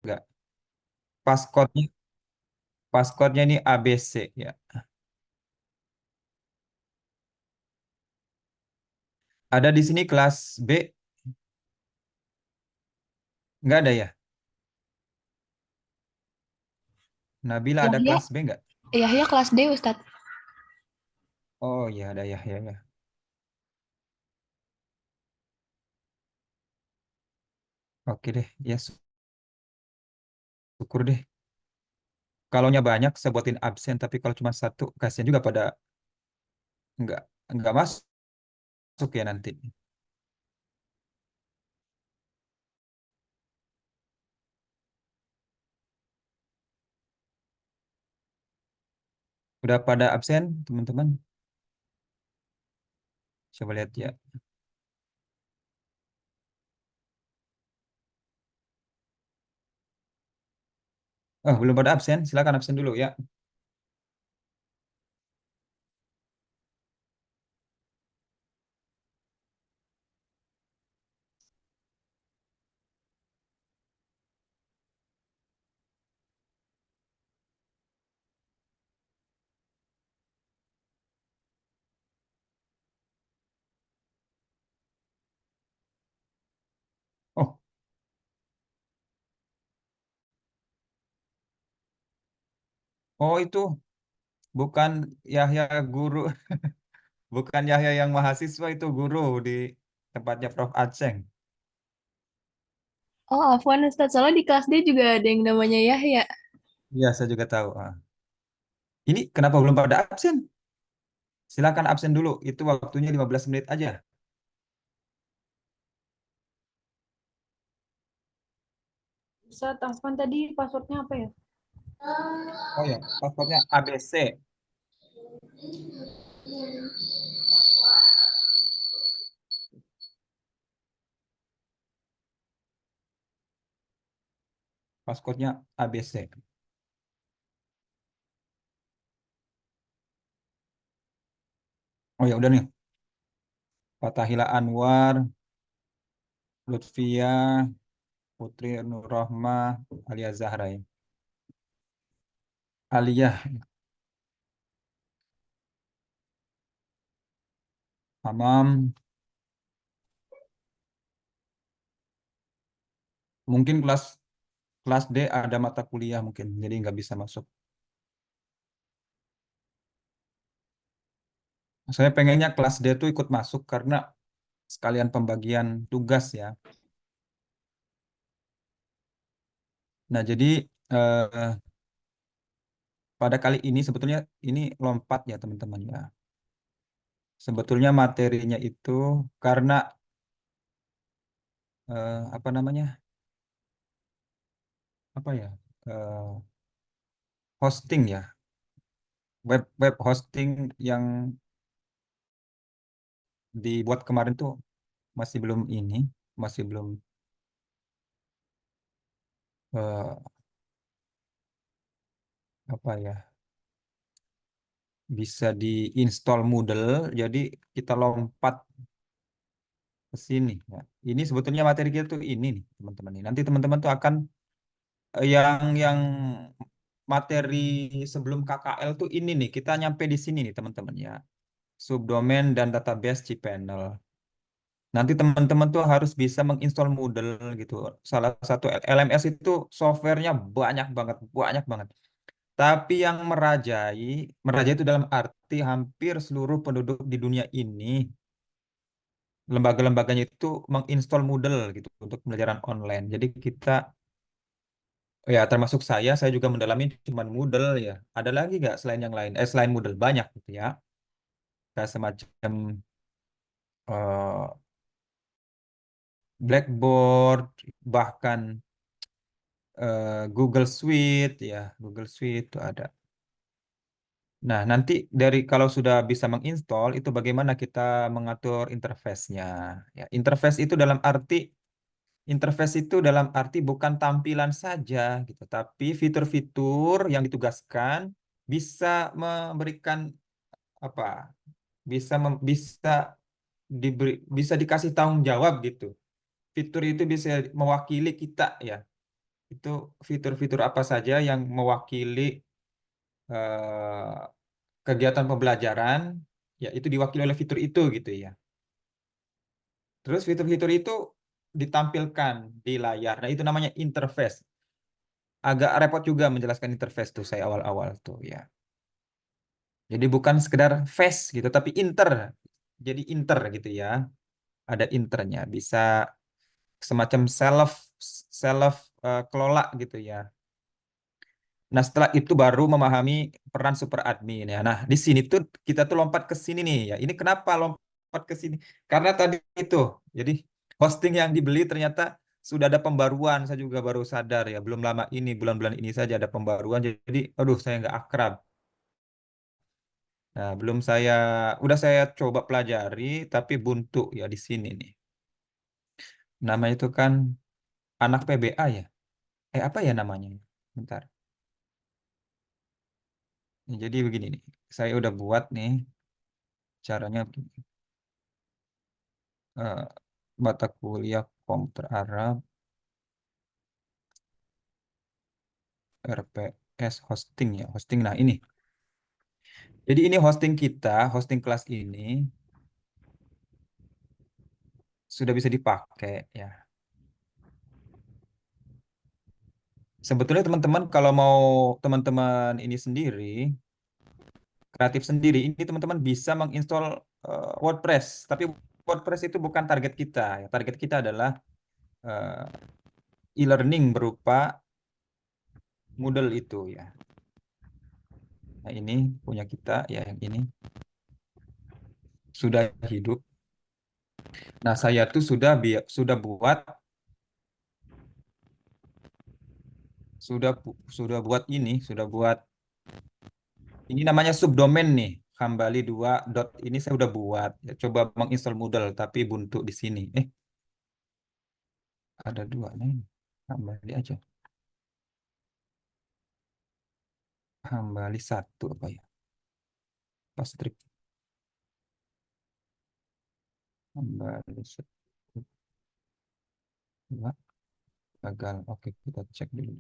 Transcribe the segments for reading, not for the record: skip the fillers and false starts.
Enggak. Paskotnya paskotnya ini ABC ya. Ada di sini kelas B, nggak ada ya? Nabila ada Yahya, kelas B nggak? Yahya kelas D Ustadz. Oh iya ada ya ya ya. Oke deh, ya syukur deh. Kalaunya banyak sebutin absen, tapi kalau cuma satu, kasihan juga pada nggak nggak masuk ya nanti. Udah pada absen teman-teman? Coba lihat ya. Oh belum pada absen, silakan absen dulu ya. Oh oh itu bukan Yahya guru, bukan Yahya yang mahasiswa, itu guru di tempatnya Prof Aceng. Oh, Afwan Ustadz, soalnya di kelas D juga ada yang namanya Yahya. Iya saya juga tahu. Ah. Ini kenapa belum pada absen? Silakan absen dulu. Itu waktunya 15 menit aja. Ustadz, Afwan tadi passwordnya apa ya? Oh ya, paspornya ABC. Paspornya ABC. Oh ya udah nih. Fatahila Anwar, Lutfia, Putri Nur Rohmah, Alia Zahra ya. Aliyah, Amam. Mungkin kelas kelas D ada mata kuliah mungkin, jadi nggak bisa masuk. Saya pengennya kelas D tuh ikut masuk karena sekalian pembagian tugas ya. Nah jadi eh, pada kali ini sebetulnya ini lompat ya teman-teman ya. Sebetulnya materinya itu karena apa namanya, apa ya, eh, hosting ya, web web hosting yang dibuat kemarin tuh masih belum ini, masih belum eh, apa ya, bisa diinstal Moodle. Jadi kita lompat ke sini ya. Ini sebetulnya materi kita tuh ini nih teman-teman nih. Nanti teman-teman tuh akan yang materi sebelum KKL tuh ini nih, kita nyampe di sini nih teman-teman ya. Subdomain dan database cPanel. Nanti teman-teman tuh harus bisa menginstall Moodle gitu. Salah satu LMS itu softwarenya banyak banget. Tapi yang merajai itu dalam arti hampir seluruh penduduk di dunia ini, lembaga-lembaganya itu menginstall Moodle gitu untuk pembelajaran online. Jadi kita, ya termasuk saya juga mendalami cuman Moodle ya. Ada lagi nggak selain yang lain? Selain Moodle banyak gitu ya. Kayak semacam eh, Blackboard, bahkan Google Suite ya, Google Suite itu ada. Nah, nanti dari kalau sudah bisa menginstall itu bagaimana kita mengatur interface-nya. Ya, interface itu dalam arti bukan tampilan saja gitu, tapi fitur-fitur yang ditugaskan bisa memberikan apa? Bisa bisa dikasih tanggung jawab gitu. Fitur itu bisa mewakili kita ya. Itu fitur-fitur apa saja yang mewakili eh, kegiatan pembelajaran, ya itu diwakili oleh fitur itu gitu ya. Terus fitur-fitur itu ditampilkan di layar. Nah, itu namanya interface. Agak repot juga menjelaskan interface tuh saya awal-awal tuh ya. Jadi bukan sekedar face gitu, tapi inter. Jadi inter gitu ya. Ada internya, bisa semacam self self kelola gitu ya. Nah, setelah itu baru memahami peran super admin ya. Nah, di sini tuh kita tuh lompat ke sini nih ya. Ini kenapa lompat ke sini? Karena tadi itu. Jadi hosting yang dibeli ternyata sudah ada pembaruan. Saya juga baru sadar ya. Belum lama ini, bulan-bulan ini saja ada pembaruan. Jadi, aduh, saya nggak akrab. Nah, udah saya coba pelajari, tapi buntu ya di sini nih. Namanya itu kan anak PBA ya. Apa ya namanya? Bentar. Jadi begini nih. Saya udah buat nih caranya begini. eh, Mata kuliah komputer Arab RPS hosting ya hosting. Nah ini jadi ini hosting kita, hosting kelas ini sudah bisa dipakai ya. Sebetulnya teman-teman kalau mau teman-teman ini sendiri kreatif sendiri, ini teman-teman bisa menginstall WordPress, tapi WordPress itu bukan target kita ya. Target kita adalah e-learning berupa Moodle itu ya. Nah ini punya kita ya, yang ini sudah hidup. Nah, saya tuh sudah buat ini, sudah buat ini namanya subdomain nih. Hambali 2 dot ini saya udah buat. Ya, coba menginstal Moodle tapi buntu di sini. Ada dua nih. Hambali aja. Hambali satu apa ya? Pastrip. Hambali satu dua gagal. Oke, kita cek dulu.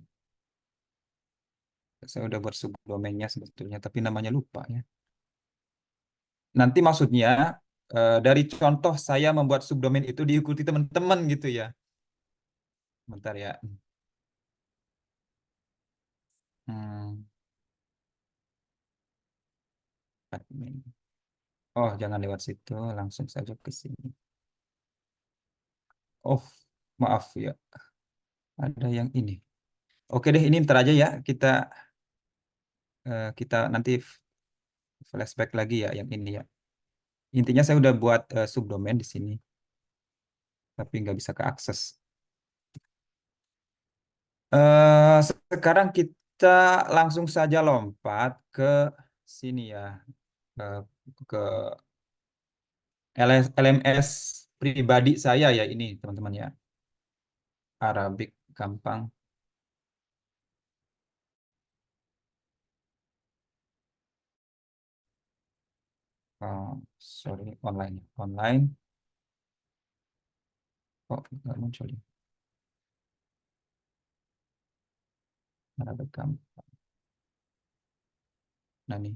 Saya udah buat subdomainnya sebetulnya, tapi namanya lupa ya. Nanti maksudnya dari contoh saya membuat subdomain itu diikuti teman-teman gitu ya. Bentar ya. Hmm, admin. Oh, jangan lewat situ, langsung saja ke sini. Oh, maaf ya, ada yang ini. Oke deh, ini ntar aja ya. Kita nanti flashback lagi ya yang ini ya. Intinya saya udah buat subdomain di sini, tapi nggak bisa keakses. Sekarang kita langsung saja lompat ke sini ya, ke, ke LMS pribadi saya ya ini teman-teman ya. Arabic gampang. Sorry, online. Kok nggak muncul ya? Arabic gampang. Nah nih.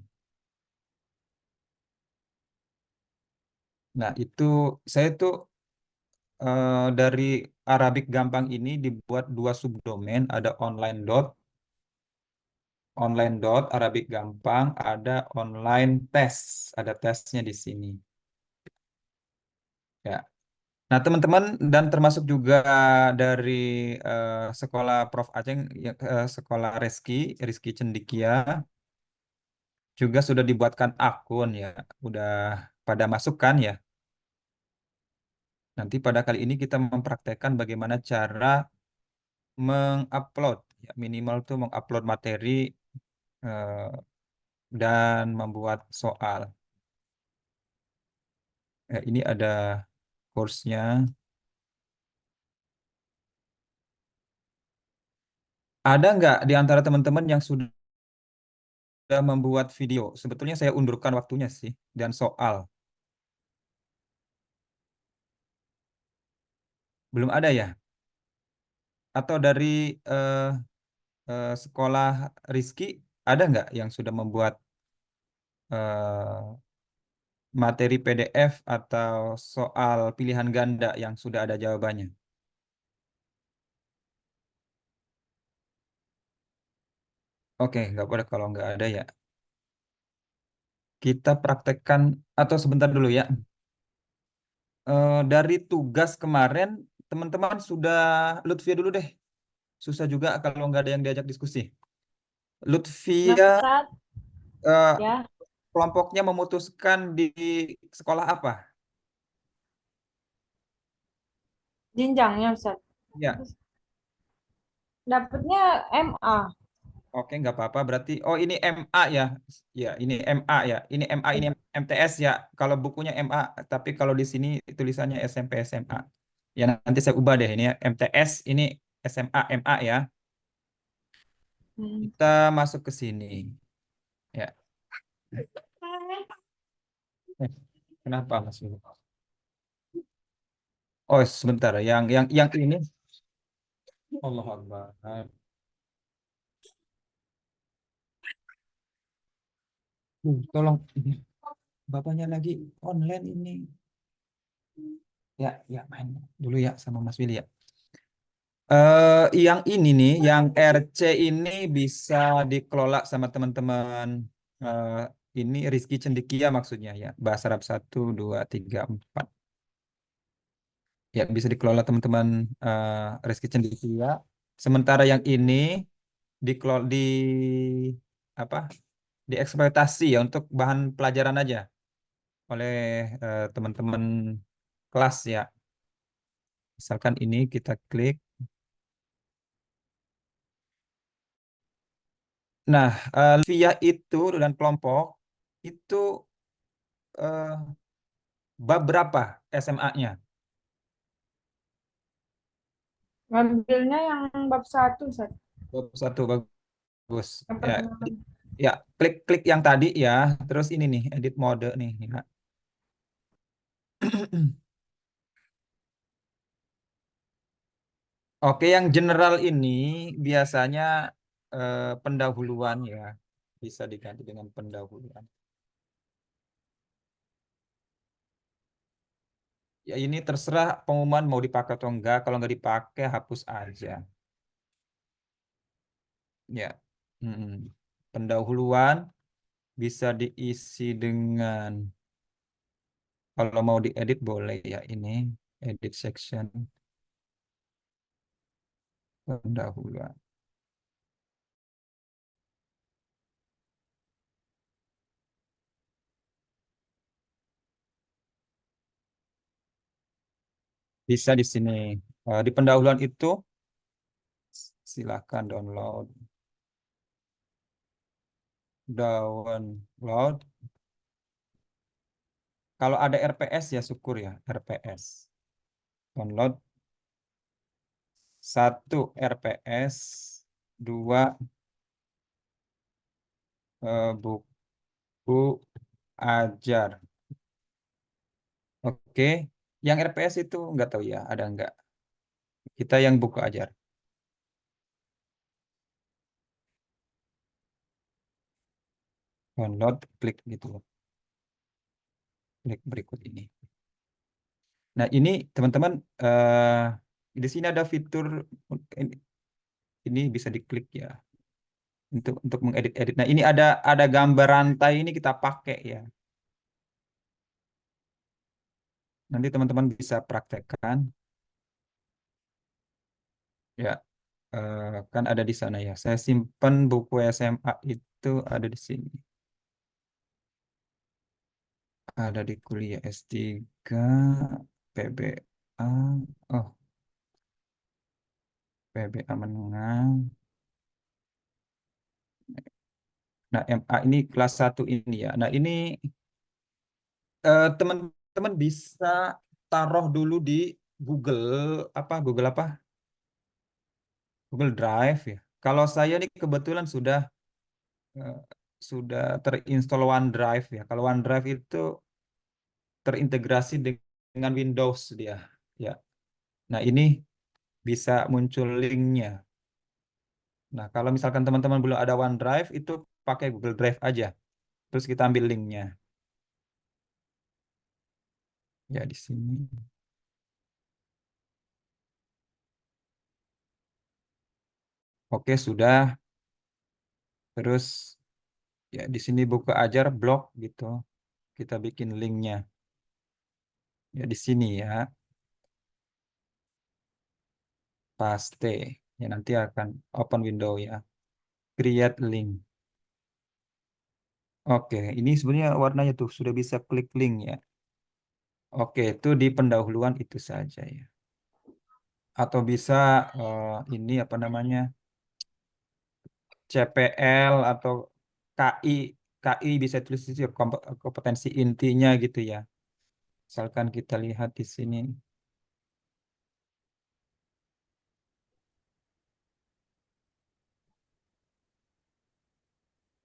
Nah itu saya tuh dari Arabic gampang ini dibuat dua subdomain. Ada online dot Arabic gampang. Ada online test. Ada tesnya di sini. Ya. Nah teman-teman dan termasuk juga dari sekolah Prof Aceh, sekolah Rizky Cendikia juga sudah dibuatkan akun ya. Udah pada masukkan ya. Nanti pada kali ini kita mempraktekkan bagaimana cara mengupload, ya, minimal tuh mengupload materi eh, dan membuat soal. Ini ada course-nya. Ada nggak di antara teman-teman yang sudah membuat video? Sebetulnya saya undurkan waktunya sih dan soal. Belum ada ya? atau dari eh, sekolah Rizky ada nggak yang sudah membuat eh, materi PDF atau soal pilihan ganda yang sudah ada jawabannya? Oke, nggak boleh kalau nggak ada ya. Kita praktekkan atau sebentar dulu ya. Dari tugas kemarin, teman-teman sudah Lutfia dulu deh. Susah juga kalau nggak ada yang diajak diskusi. Nah, Lutfia, Ustaz, eh, ya, kelompoknya memutuskan di sekolah apa? jenjangnya Ustaz. Ya, Dapatnya MA. oke nggak apa-apa. Berarti, oh ini MA ya. Ya, ini MA ya. Ini MA, ini Ya. MTS ya. Kalau bukunya MA, tapi kalau di sini tulisannya SMP SMA. Ya nanti saya ubah deh ini ya. MTS, ini SMA MA ya. Hmm. Kita masuk ke sini. Ya. Eh, kenapa Mas Willy? Oh, sebentar. Yang ini. Allah Akbar. Tolong ini. Bapaknya lagi online ini. Ya, ya main dulu ya sama Mas Willy ya. Yang ini nih, yang RC ini bisa dikelola sama teman-teman. eh, ini Rizky Cendekia maksudnya ya. Bahasa Arab 1, 2, 3, 4. Ya, bisa dikelola teman-teman Rizky Cendekia. Sementara yang ini dikelola di apa? Dieksploitasi ya untuk bahan pelajaran aja oleh teman-teman kelas ya. Misalkan ini kita klik. Nah, via itu dan kelompok itu eh, bab berapa SMA-nya? Ngambilnya yang bab satu, Ustaz. Bab satu bagus. Yang Ya, perkenalan. ya klik-klik yang tadi ya. Terus ini nih edit mode nih. Ya. Oke, yang general ini biasanya pendahuluan ya. Bisa diganti dengan pendahuluan. Ya ini terserah pengumuman mau dipakai atau enggak. Kalau nggak dipakai hapus aja. Ya. Mm-mm. Pendahuluan bisa diisi dengan kalau mau diedit boleh ya ini edit section pendahuluan. Bisa di sini. Di pendahuluan itu silakan download. Download. Kalau ada RPS ya syukur ya RPS. Download 1 RPS, 2 buku ajar. Oke, yang RPS itu nggak tahu ya, ada nggak? Kita yang buku ajar. Download, klik gitu loh. Klik berikut ini. Nah, ini teman-teman di sini ada fitur ini ini bisa diklik ya untuk mengedit-edit. Nah, ini ada gambar rantai ini kita pakai ya. Nanti teman-teman bisa praktekkan ya. Kan ada di sana ya. Saya simpan buku SMA itu ada di sini. Ada di kuliah S3, PBA. Oh, PBA menengah. Nah, MA ini kelas 1 ini ya. Nah, ini teman-teman bisa taruh dulu di Google Google apa? Google Drive ya. Kalau saya nih kebetulan eh, sudah terinstall OneDrive ya. Kalau OneDrive itu terintegrasi dengan Windows dia. Ya. Nah, ini bisa muncul linknya. Nah, kalau misalkan teman-teman belum ada OneDrive, itu pakai Google Drive aja. Terus kita ambil linknya. Ya, di sini. Oke, sudah. Terus ya di sini buka ajar blog gitu. Kita bikin linknya. Ya di sini ya, paste. Ya nanti akan open window ya. Create link. Oke, ini sebenarnya warnanya tuh sudah bisa klik link ya. Oke, itu di pendahuluan itu saja ya. Atau bisa ini apa namanya? CPL atau KI. KI bisa tulis di sini kompetensi intinya gitu ya. Misalkan kita lihat di sini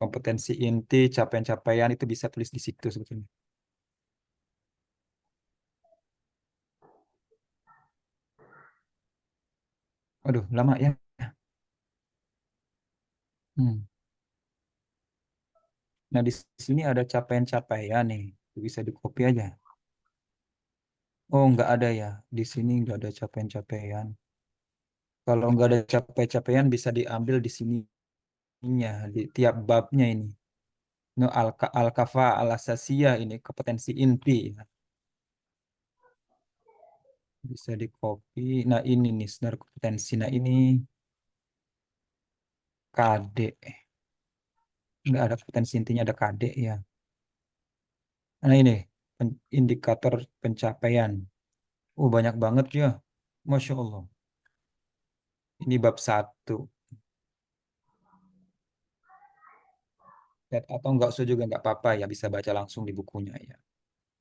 kompetensi inti, capaian-capaian itu bisa tulis di situ sebetulnya. Aduh, lama ya. Hmm. Nah, di sini ada capaian-capaian nih. Bisa di copy aja. Oh, nggak ada ya. Di sini nggak ada capaian-capaian. Kalau nggak ada capaian-capaian bisa diambil di sininya, di tiap babnya ini. No, al-kafa al-asasiyah ini kompetensi inti. Bisa di copy. Nah, ini nih sebenarnya kompetensi. Nah, ini KD. Nggak ada kompetensi intinya, ada KD ya. Nah, ini indikator pencapaian. Oh, banyak banget ya. Masya Allah. Ini bab satu. Atau nggak usah juga nggak apa-apa ya. Bisa baca langsung di bukunya ya.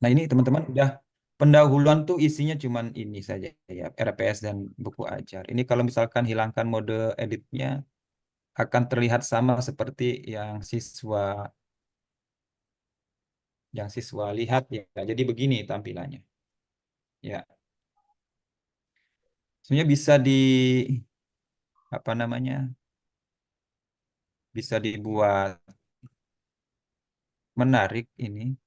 Nah, ini teman-teman udah pendahuluan tuh isinya cuman ini saja ya. RPS dan buku ajar. Ini kalau misalkan hilangkan mode editnya akan terlihat sama seperti yang siswa lihat ya. Jadi begini tampilannya. Ya, sebenarnya bisa apa namanya? Bisa dibuat menarik ini.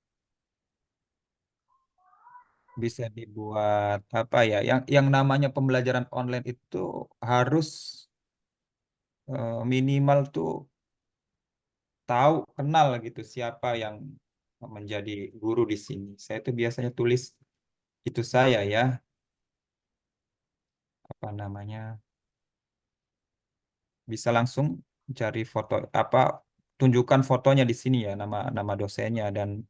Bisa dibuat apa ya? Yang namanya pembelajaran online itu harus minimal tuh tahu kenal gitu siapa yang menjadi guru di sini. Saya tuh biasanya tulis itu saya ya, apa namanya? Bisa langsung cari foto apa tunjukkan fotonya di sini ya, nama nama dosennya dan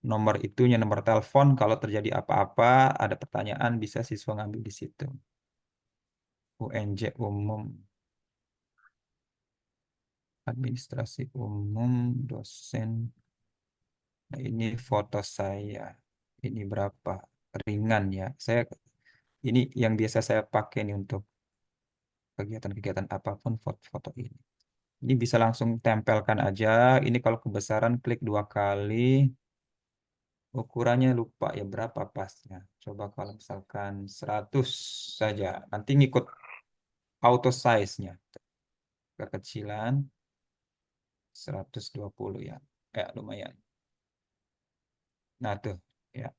nomor itunya, nomor telepon kalau terjadi apa-apa, ada pertanyaan bisa siswa ngambil di situ. UNJ umum, administrasi umum, dosen. Nah, ini foto saya. Ini berapa? Ringan ya. Ini yang biasa saya pakai nih untuk kegiatan-kegiatan apapun foto-foto ini. Ini bisa langsung tempelkan aja. Ini kalau kebesaran klik 2 kali. Ukurannya lupa ya berapa pasnya. Coba kalau misalkan 100 saja. Nanti ngikut auto size-nya. Kekecilan 120 ya. Lumayan. Nah tuh ya.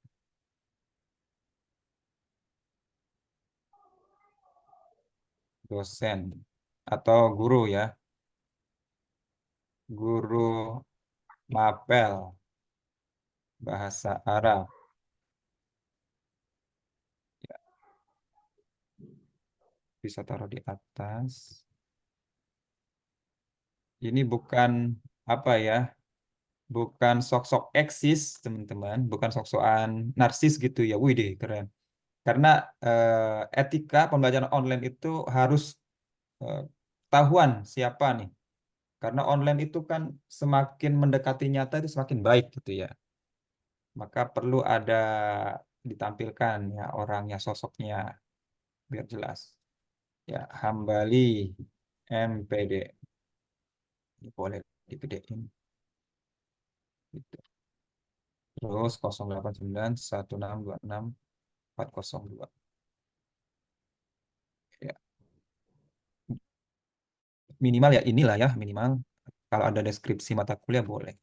Dosen atau guru ya. Guru mapel bahasa Arab. Ya, bisa taruh di atas. Ini bukan apa ya? Bukan sok-sok eksis, teman-teman. Bukan sok-sokan narsis gitu ya. Wih deh, keren. Karena etika pembelajaran online itu harus eh, tahuan siapa nih. Karena online itu kan semakin mendekati nyata itu semakin baik gitu ya. Maka perlu ada ditampilkan ya orangnya, sosoknya biar jelas. Ya, Hambali MPD. Ini boleh digedein. Gitu. Terus 089 1626 402. Ya. minimal ya inilah ya minimal. Kalau ada deskripsi mata kuliah boleh.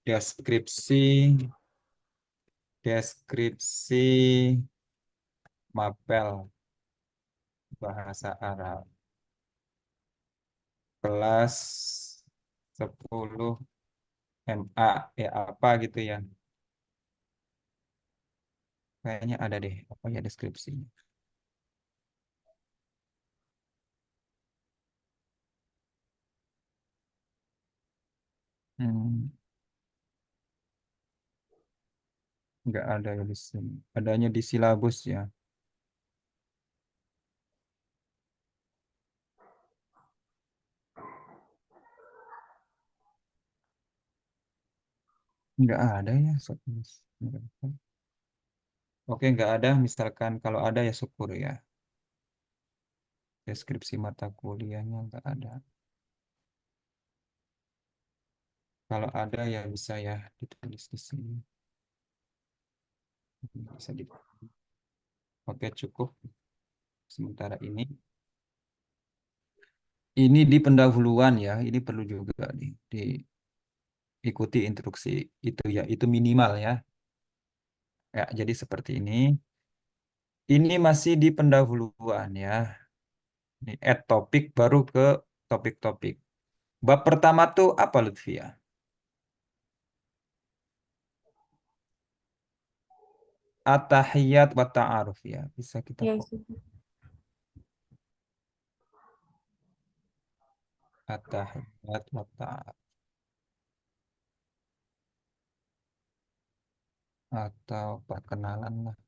Deskripsi, deskripsi mapel bahasa Arab kelas 10 MA ya apa gitu ya. Kayaknya ada deh apa ya deskripsinya. Hmm, nggak ada ya di sini. Adanya di silabus ya. Nggak ada ya. Oke, nggak ada. Misalkan kalau ada ya syukur ya. Deskripsi mata kuliahnya nggak ada. Kalau ada ya bisa ya ditulis di sini. Bisa di. Oke, cukup sementara ini. Ini di pendahuluan ya. Ini perlu juga diikuti instruksi itu ya. Itu minimal ya. Ya, jadi seperti ini. Ini masih di pendahuluan ya. Ini add topik baru ke topik-topik. Bab pertama tuh apa Lutfia? At-tahiyat wa ta'aruf ya. Bisa kita Ya, kok. itu. At-tahiyat wa ta'aruf. Atau perkenalan lah.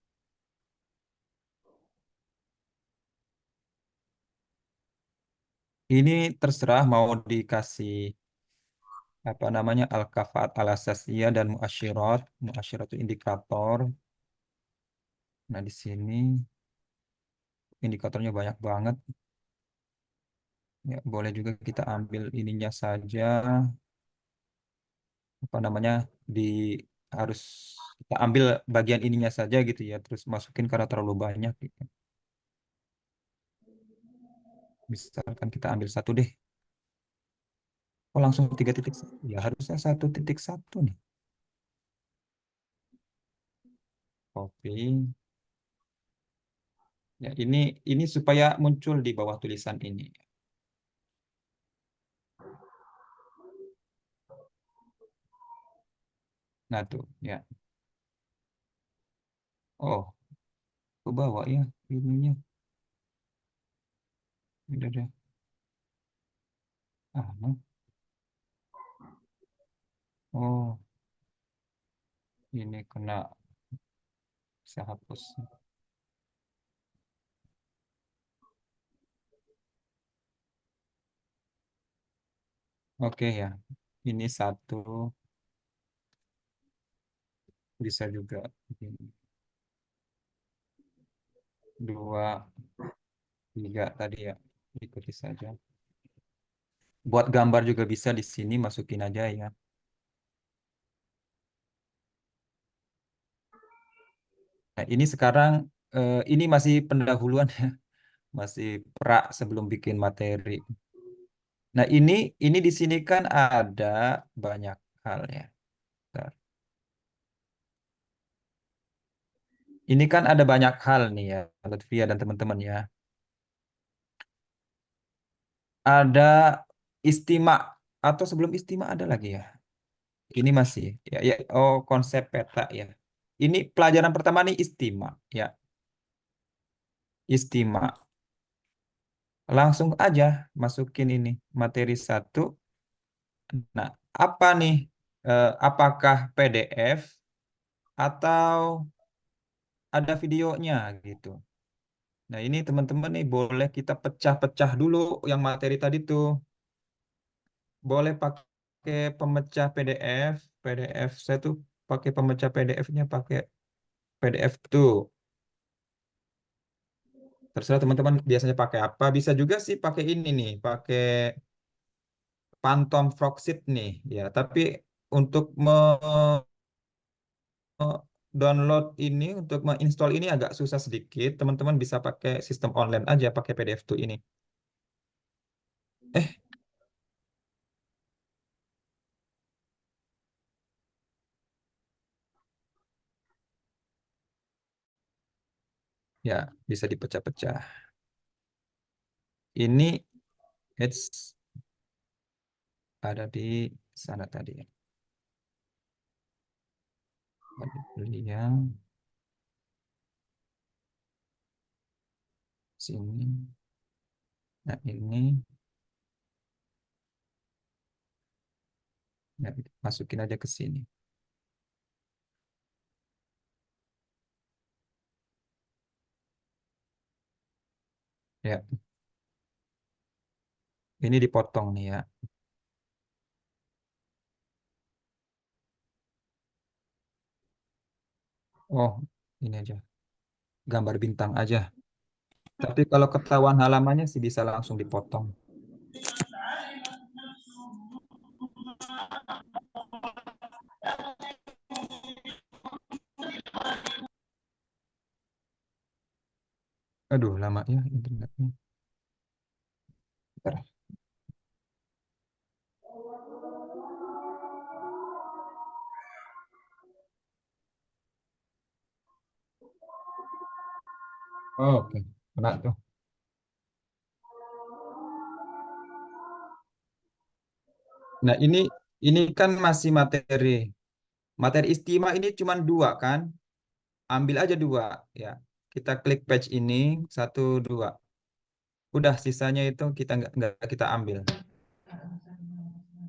Ini terserah mau dikasih apa namanya al-kafaat al-asasiyah dan muasyirat. Muasyirat itu indikator. Nah, di sini indikatornya banyak banget. Ya, boleh juga kita ambil ininya saja. Apa namanya di harus kita ambil bagian ininya saja gitu ya. Terus masukin karena terlalu banyak gitu. Misalkan kita ambil satu deh. Oh, langsung 3.1. Ya, harusnya 1.1 nih. Copy. Ya, ini supaya muncul di bawah tulisan ini. Nah, tuh, ya. Oh, ke bawah ya ininya. Udah deh. Ah, no. Oh, ini kena saya hapus. Oke ya. Ini satu bisa juga. Ini. Dua, tiga tadi ya. Ikuti saja. Buat gambar juga bisa di sini masukin aja ya. Nah, ini sekarang ini masih pendahuluan ya. Masih pra sebelum bikin materi. Nah, ini di sini kan ada banyak hal ya. Bentar. Ini kan ada banyak hal nih ya, Lutfia dan teman-teman ya. Ada istimak atau sebelum istimak ada lagi ya. Ini masih ya, ya oh konsep peta ya. Ini pelajaran pertama nih istimak ya. Istimak. Langsung aja masukin ini materi satu. Nah, apa nih? Apakah PDF atau ada videonya gitu. Nah, ini teman-teman nih boleh kita pecah-pecah dulu yang materi tadi tuh. Boleh pakai pemecah PDF. PDF saya tuh pakai pemecah PDF-nya pakai PDF tuh. Terserah teman-teman biasanya pakai apa. Bisa juga sih pakai ini nih, pakai Phantom Frogsit nih ya. Tapi untuk download ini untuk menginstall ini agak susah sedikit. Teman-teman bisa pakai sistem online aja pakai PDF tuh ini. Eh, ya bisa dipecah-pecah. Ini it's ada di sana tadi. Ada beli yang sini. Nah ini, nah, masukin aja ke sini. Ya, ini dipotong nih ya. Oh, ini aja. Gambar bintang aja. Tapi kalau ketahuan halamannya sih bisa langsung dipotong. Aduh, lama ya internetnya. Bentar. Oh, oke. Kena tuh. Nah, ini kan masih materi. Materi istimewa ini cuma dua kan? Ambil aja dua ya. Kita klik page ini satu dua. Udah sisanya itu kita nggak kita ambil.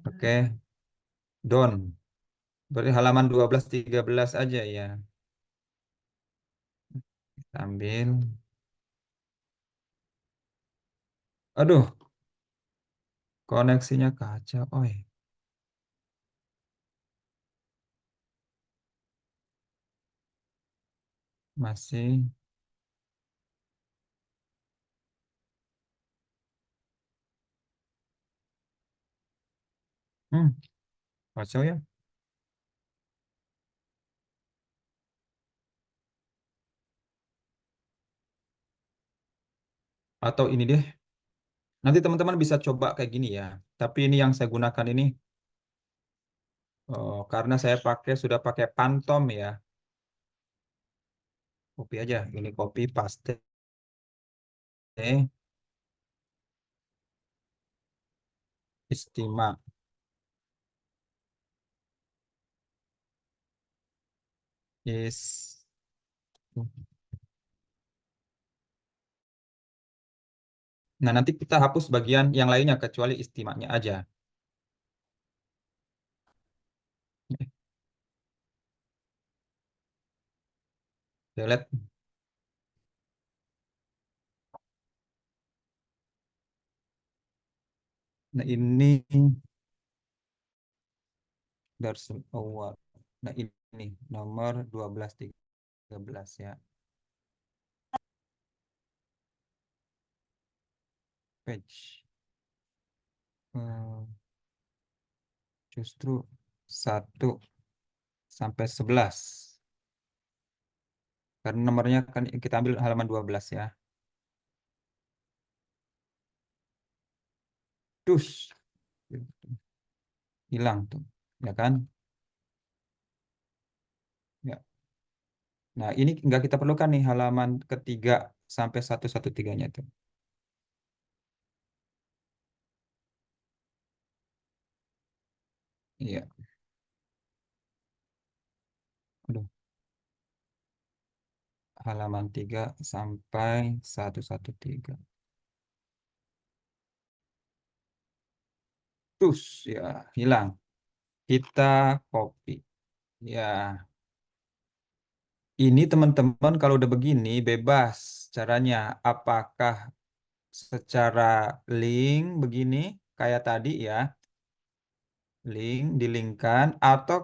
Oke, done. Berarti halaman 12 13 aja ya. Kita ambil. Aduh, koneksinya kacau. Oi, masih. Hmm, kacau ya. Atau ini deh. Nanti teman-teman bisa coba kayak gini ya. Tapi ini yang saya gunakan ini karena saya sudah pakai Phantom ya. Copy aja. Ini copy paste. Istimewa. Is. Nah, nanti kita hapus bagian yang lainnya kecuali istimanya aja. Delete. Nah, ini Darsul Awal. Nah, ini nomor 12 13 ya. Page. Hmm, justru 1 sampai 11. Karena nomornya kan kita ambil halaman 12 ya. Dus. Hilang tuh. Ya kan? Ya. Nah, ini nggak kita perlukan nih halaman ketiga sampai 113-nya tuh. Iya. Aduh. Halaman 3 sampai 113. Terus ya hilang. Kita copy. Ya, ini teman-teman kalau udah begini bebas caranya. Apakah secara link begini kayak tadi ya, link dilingkan atau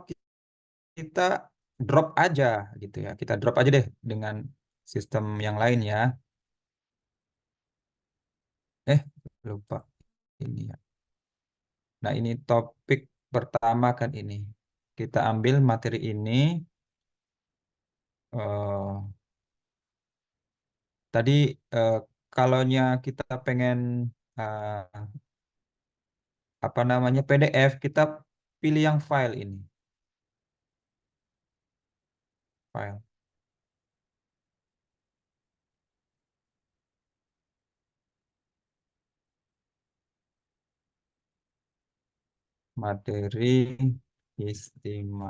kita drop aja gitu ya. Kita drop aja deh dengan sistem yang lain ya. Lupa ini ya. Nah, ini topik pertama kan ini. Kita ambil materi ini. eh tadi eh, kalaunya kita pengen eh, apa namanya PDF, kita pilih yang file ini, file materi istimewa.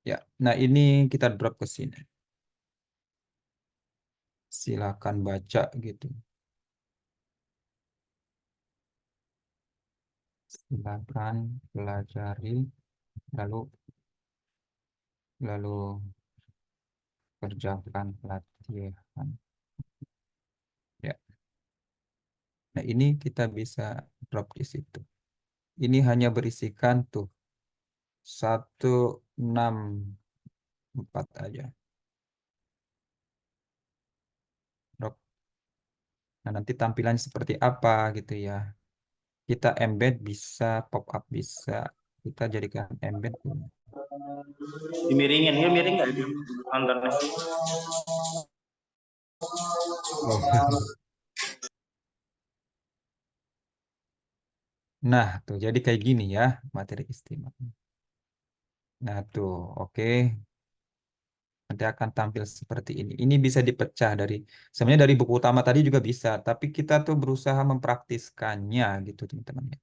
Ya, nah ini kita drop ke sini. Silakan baca gitu. Silakan pelajari lalu lalu kerjakan pelatihan. Ya. Nah, ini kita bisa drop di situ. Ini hanya berisikan tuh 164 aja. Drop. Nah, nanti tampilannya seperti apa gitu ya. Kita embed bisa, pop up bisa. Kita jadikan embed. Dimiringin, ya miring nggak itu nontonnya? Oh. Nah, tuh jadi kayak gini ya materi istimewa. Nah, tuh oke. Nanti akan tampil seperti ini. Ini bisa dipecah dari, sebenarnya dari buku utama tadi juga bisa, tapi kita tuh berusaha mempraktiskannya gitu teman-teman ya.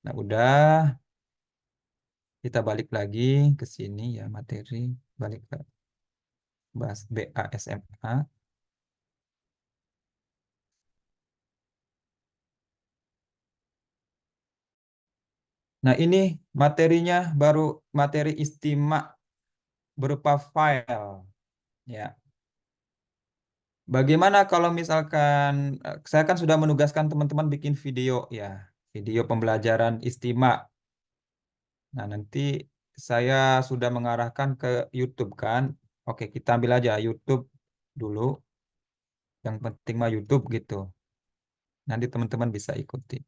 Nah, udah kita balik lagi ke sini ya materi, balik ke bahas BASMA. Nah, ini materinya baru materi istimewa berupa file ya. Bagaimana kalau misalkan saya kan sudah menugaskan teman-teman bikin video ya, video pembelajaran istimewa. Nah, nanti saya sudah mengarahkan ke YouTube kan. Oke, kita ambil aja YouTube dulu. Yang penting mah YouTube gitu. Nanti teman-teman bisa ikuti.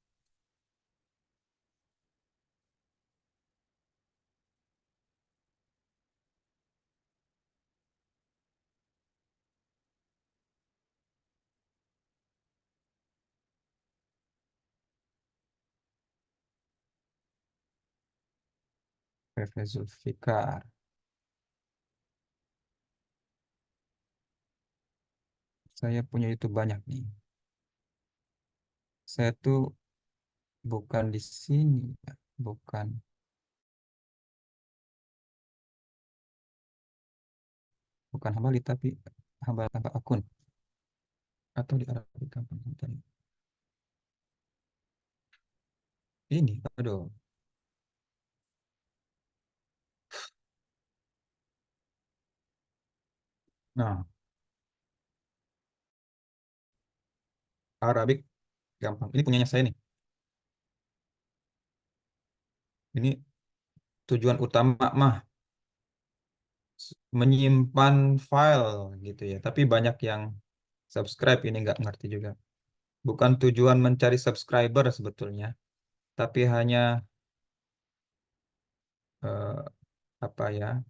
Review Zulfikar. Saya punya YouTube banyak nih. Saya tuh bukan di sini, ya. Bukan, bukan hambali tapi hamba tanpa akun atau di Arabic Kampung Sultan. Ini, aduh. Nah, Arabic gampang. Ini punyanya saya nih. Ini tujuan utama mah menyimpan file gitu ya. Tapi banyak yang subscribe ini nggak ngerti juga. Bukan tujuan mencari subscriber sebetulnya, tapi hanya eh, apa ya,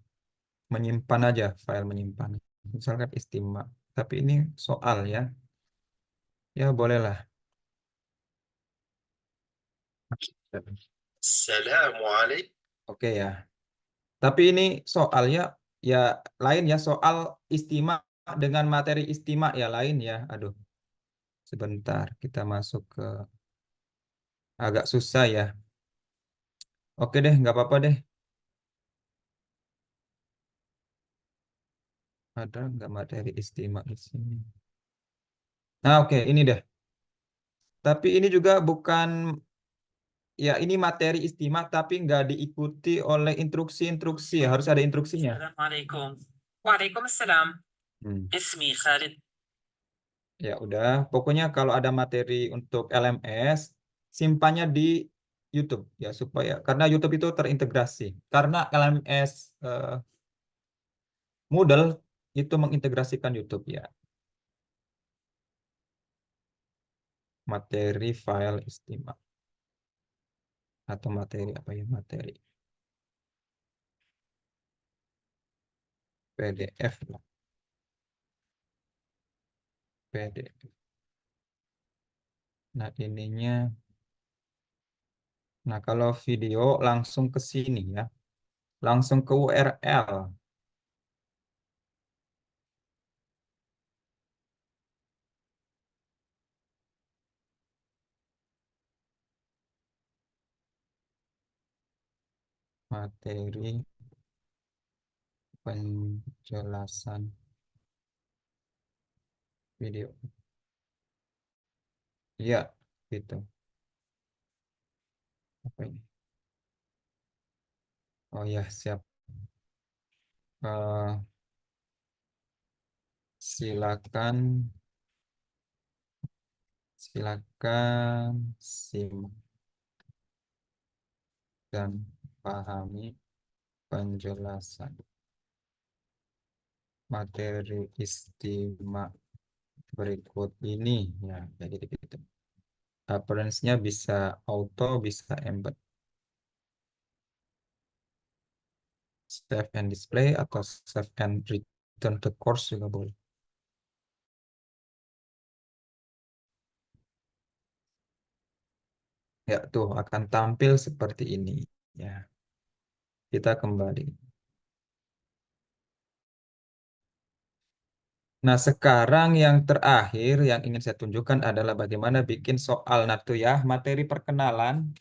menyimpan aja file menyimpan. Misalkan istimewa. Tapi ini soal ya, ya bolehlah. Assalamualaikum. Oke ya. Tapi ini soalnya ya lain ya, soal istimewa dengan materi istimewa ya lain ya. Aduh, sebentar kita masuk ke agak susah ya. Oke deh, nggak apa-apa deh. Ada nggak materi istimewa di sini? Nah, oke, ini deh. Tapi ini juga bukan, ya ini materi istimewa tapi nggak diikuti oleh instruksi-instruksi. Harus ada instruksinya. Assalamualaikum. Waalaikumsalam. Ismi Khalid. Ya udah, pokoknya kalau ada materi untuk LMS, simpannya di YouTube ya supaya karena YouTube itu terintegrasi. Karena LMS Moodle itu mengintegrasikan YouTube ya. Materi file istimewa atau materi apa ya, materi PDF lah, PDF. Nah, ininya Nah, kalau video langsung ke sini ya. Langsung ke URL. Materi penjelasan video. Iya, gitu. Apa ini? Oh ya, siap. Eh, silakan, silakan simak dan pahami penjelasan materi istimewa berikut ini ya, jadi gitu. Appearance-nya bisa auto, bisa embed. Save and display atau save and return to course juga boleh. Ya, tuh akan tampil seperti ini ya. Kita kembali. Nah, sekarang yang terakhir yang ingin saya tunjukkan adalah bagaimana bikin soal. Nah, tuh ya, materi perkenalan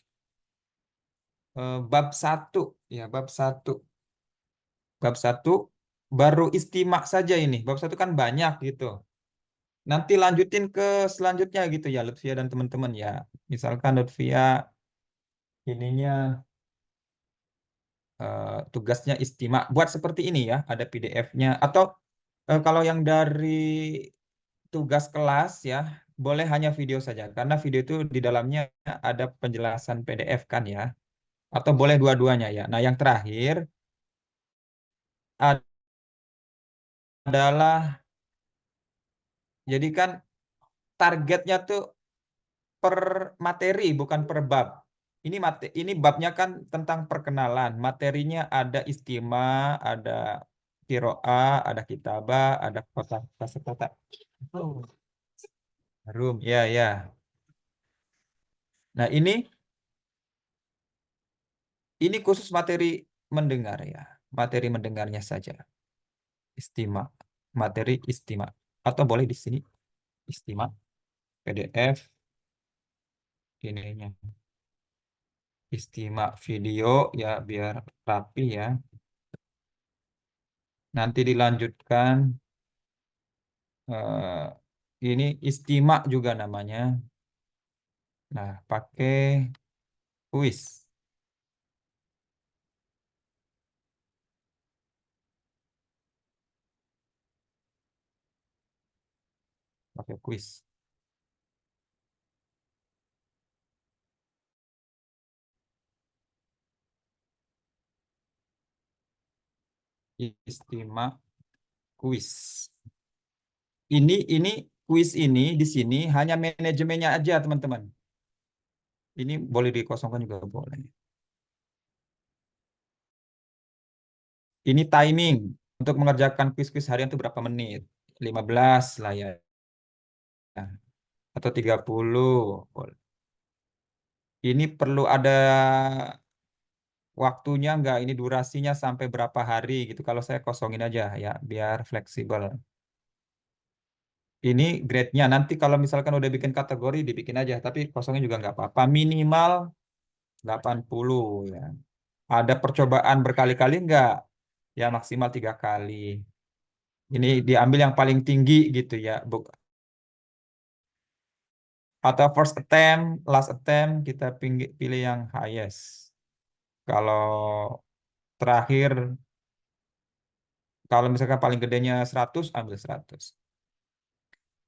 bab 1 ya, bab 1. Bab 1 baru istimak saja ini. Bab 1 kan banyak gitu. Nanti lanjutin ke selanjutnya gitu ya, Lutfia dan teman-teman ya. Misalkan Lutfia ininya tugasnya istimak buat seperti ini ya, ada PDF-nya atau kalau yang dari tugas kelas ya, boleh hanya video saja karena video itu di dalamnya ada penjelasan PDF kan ya, atau boleh dua-duanya ya. Nah, yang terakhir adalah jadi kan targetnya tuh per materi bukan per bab. Ini babnya kan tentang perkenalan. Materinya ada istima, ada kiroah, ada kitabah, ada kata. Oh. Room, ya ya. Nah, ini khusus materi mendengar ya. Materi mendengarnya saja. Istima, materi istima. Atau boleh di sini istima PDF ininya. Istima video ya biar rapi ya. Nanti dilanjutkan ini istima juga namanya. Nah, pakai kuis. Pakai kuis. Istima kuis. Ini kuis ini di sini hanya manajemennya aja, teman-teman. Ini boleh dikosongkan juga boleh. Ini timing untuk mengerjakan kuis-kuis harian itu berapa menit? 15 lah ya. Atau 30. Ini perlu ada waktunya nggak? Ini durasinya sampai berapa hari gitu. Kalau saya kosongin aja ya, biar fleksibel. Ini grade-nya. Nanti kalau misalkan udah bikin kategori, dibikin aja. Tapi kosongin juga nggak apa-apa. Minimal 80 ya. Ada percobaan berkali-kali nggak? Ya maksimal 3 kali. Ini diambil yang paling tinggi gitu ya. Atau first attempt, last attempt, kita pilih yang highest. Kalau terakhir, kalau misalkan paling gedenya 100, ambil 100.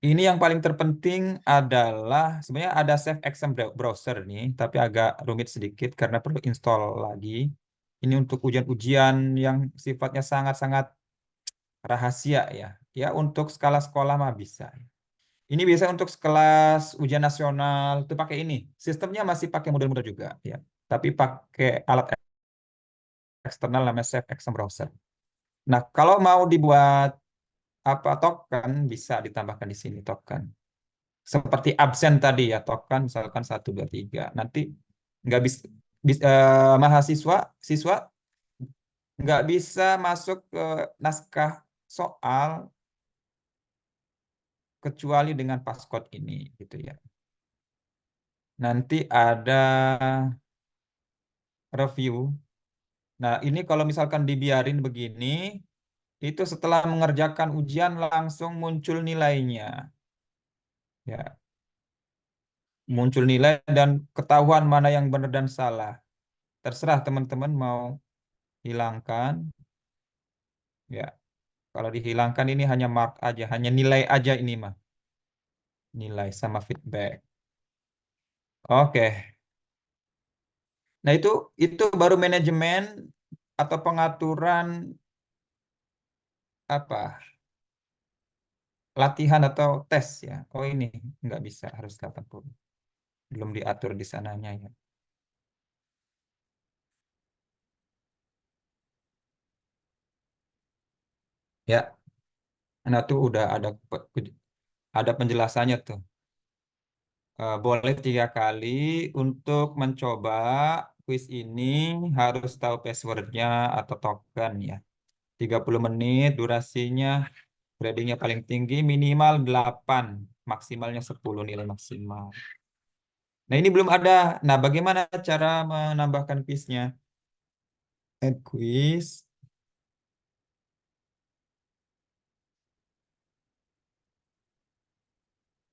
Ini yang paling terpenting adalah, sebenarnya ada Save Exam Browser nih, tapi agak rumit sedikit karena perlu install lagi. Ini untuk ujian-ujian yang sifatnya sangat-sangat rahasia ya. Ya, untuk skala sekolah mah bisa. Ini biasa untuk kelas ujian nasional itu pakai ini. Sistemnya masih pakai model-model juga ya. Tapi pakai alat eksternal namanya Save Exam Browser. Nah, kalau mau dibuat apa token bisa ditambahkan di sini token. Seperti absen tadi ya, token misalkan 1 2 3. Nanti nggak bisa mahasiswa siswa nggak bisa masuk ke naskah soal kecuali dengan passcode ini gitu ya. Nanti ada review. Nah, ini kalau misalkan dibiarin begini, itu setelah mengerjakan ujian langsung muncul nilainya. Ya, muncul nilai dan ketahuan mana yang benar dan salah. Terserah teman-teman mau hilangkan. Ya, kalau dihilangkan ini hanya mark aja, hanya nilai aja ini mah. Nilai sama feedback. Oke. Nah, itu baru manajemen atau pengaturan apa? Latihan atau tes ya. Oh, ini nggak bisa, harus 80. Belum diatur di sananya ya. Ya, nah tuh udah ada penjelasannya tuh. Boleh 3 kali untuk mencoba kuis ini harus tahu passwordnya atau token ya. 30 menit durasinya, gradingnya paling tinggi minimal 8, maksimalnya 10 nilai maksimal. Nah, ini belum ada. Nah, bagaimana cara menambahkan kuisnya? Add quiz.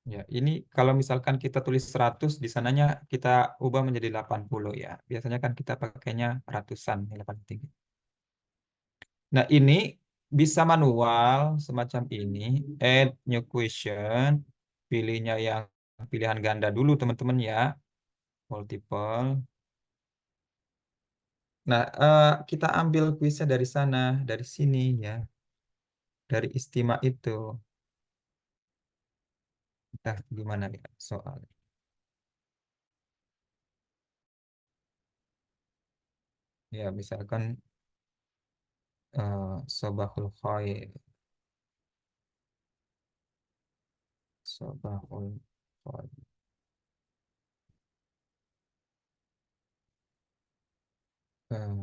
Ya, ini kalau misalkan kita tulis 100, di sananya kita ubah menjadi 80 ya. Biasanya kan kita pakainya ratusan, nilai paling tinggi. Nah, ini bisa manual semacam ini. Add new question. Pilihnya yang pilihan ganda dulu teman-teman ya. Multiple. Nah, kita ambil kuisnya dari sana, dari sini ya. Dari istimewa itu. Nah, gimana ya soal? Ya, misalkan Sobahul Khair. Sobahul Khair. Eh,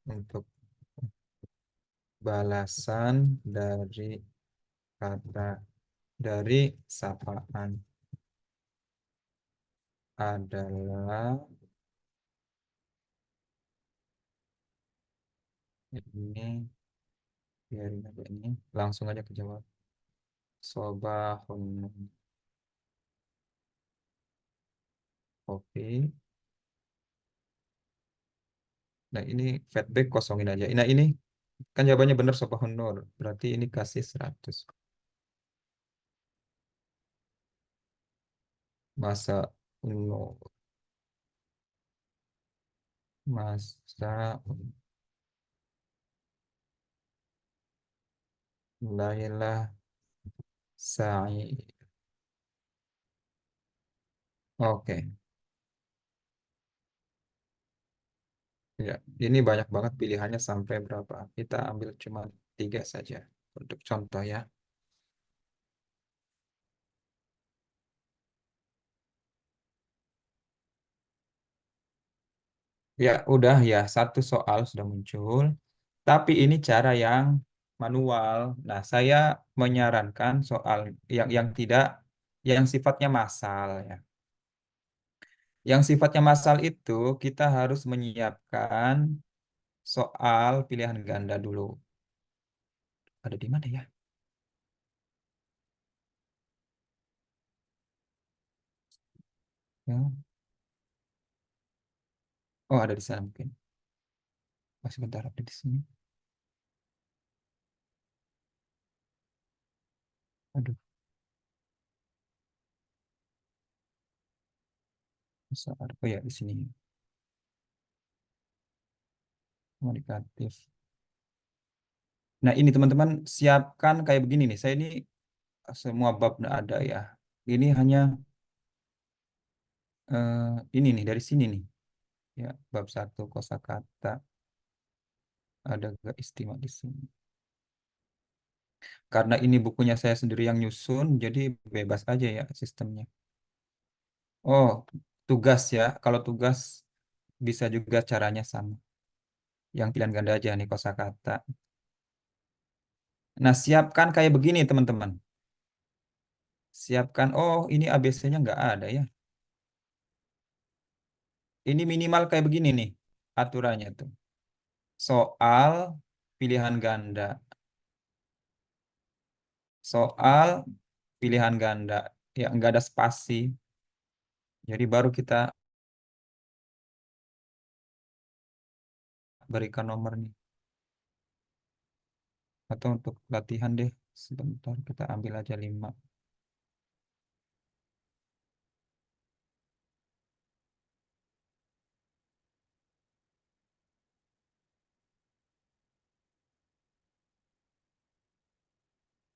untuk balasan dari kata dari sapaan adalah ini, biarin aja ini langsung aja kejawab. Sobahun kopi. Nah, ini feedback kosongin aja. Nah, ini kan jawabannya benar Sobahun Nur. Berarti ini kasih 100. Masa Nur. Masa Lailah Sa'i. Oke. Ya, ini banyak banget pilihannya sampai berapa. Kita ambil cuma 3 saja untuk contoh ya. Ya, udah ya, satu soal sudah muncul. Tapi ini cara yang manual. Nah, saya menyarankan soal yang tidak, yang sifatnya massal ya. Yang sifatnya massal itu kita harus menyiapkan soal pilihan ganda dulu. Ada di mana ya? Ya. Oh, ada di sana mungkin. Oh, sebentar, ada di sini. Aduh, soal. Oh ya, di sini. Komunikatif. Nah, ini teman-teman siapkan kayak begini nih. Saya ini semua bab nggak ada ya. Ini hanya ini nih dari sini nih. Ya, bab 1 kosakata ada gak istimewa di sini. Karena ini bukunya saya sendiri yang nyusun, jadi bebas aja ya sistemnya. Oh, tugas ya. Kalau tugas bisa juga caranya sama. Yang pilihan ganda aja nih kosakata. Nah, siapkan kayak begini teman-teman. Siapkan, oh ini ABC-nya nggak ada ya. Ini minimal kayak begini nih aturannya tuh. Soal pilihan ganda. Soal pilihan ganda. Ya, nggak ada spasi. Jadi baru kita berikan nomor nih. Atau untuk latihan deh. Sebentar, kita ambil aja 5.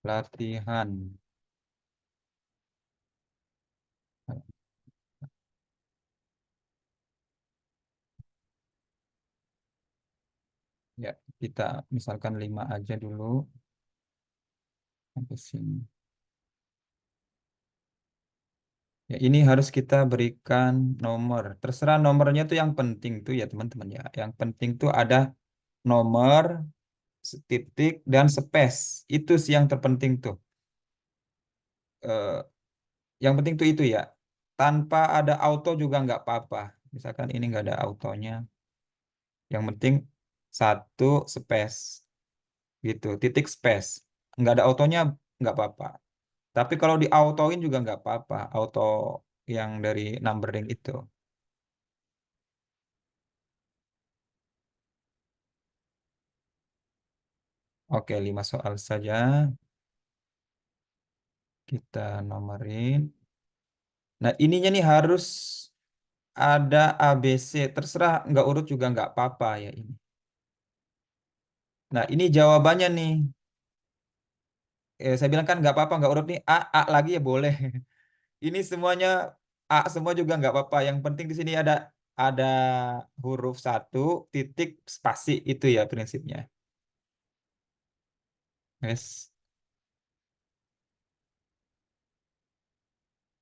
Latihan. Ya, kita misalkan 5 aja dulu. Sampai sini. Ya, ini harus kita berikan nomor. Terserah nomornya tuh yang penting tuh ya teman-teman ya. Yang penting tuh ada nomor, titik, dan space. Itu sih yang terpenting tuh. Eh, yang penting tuh itu ya. Tanpa ada auto juga nggak apa-apa. Misalkan ini nggak ada autonya. Yang penting satu space gitu. Titik space. Nggak ada autonya nggak apa-apa. Tapi kalau di autoin juga nggak apa-apa. Auto yang dari numbering itu. Oke, 5 soal saja. Kita nomorin. Nah, ininya nih harus ada ABC. Terserah nggak urut juga nggak apa-apa ya ini. Nah, ini jawabannya nih. Saya bilang kan nggak apa-apa, nggak urut nih. A lagi ya boleh. Ini semuanya A semua juga nggak apa-apa. Yang penting di sini ada huruf 1, titik, spasi. Itu ya prinsipnya. Yes.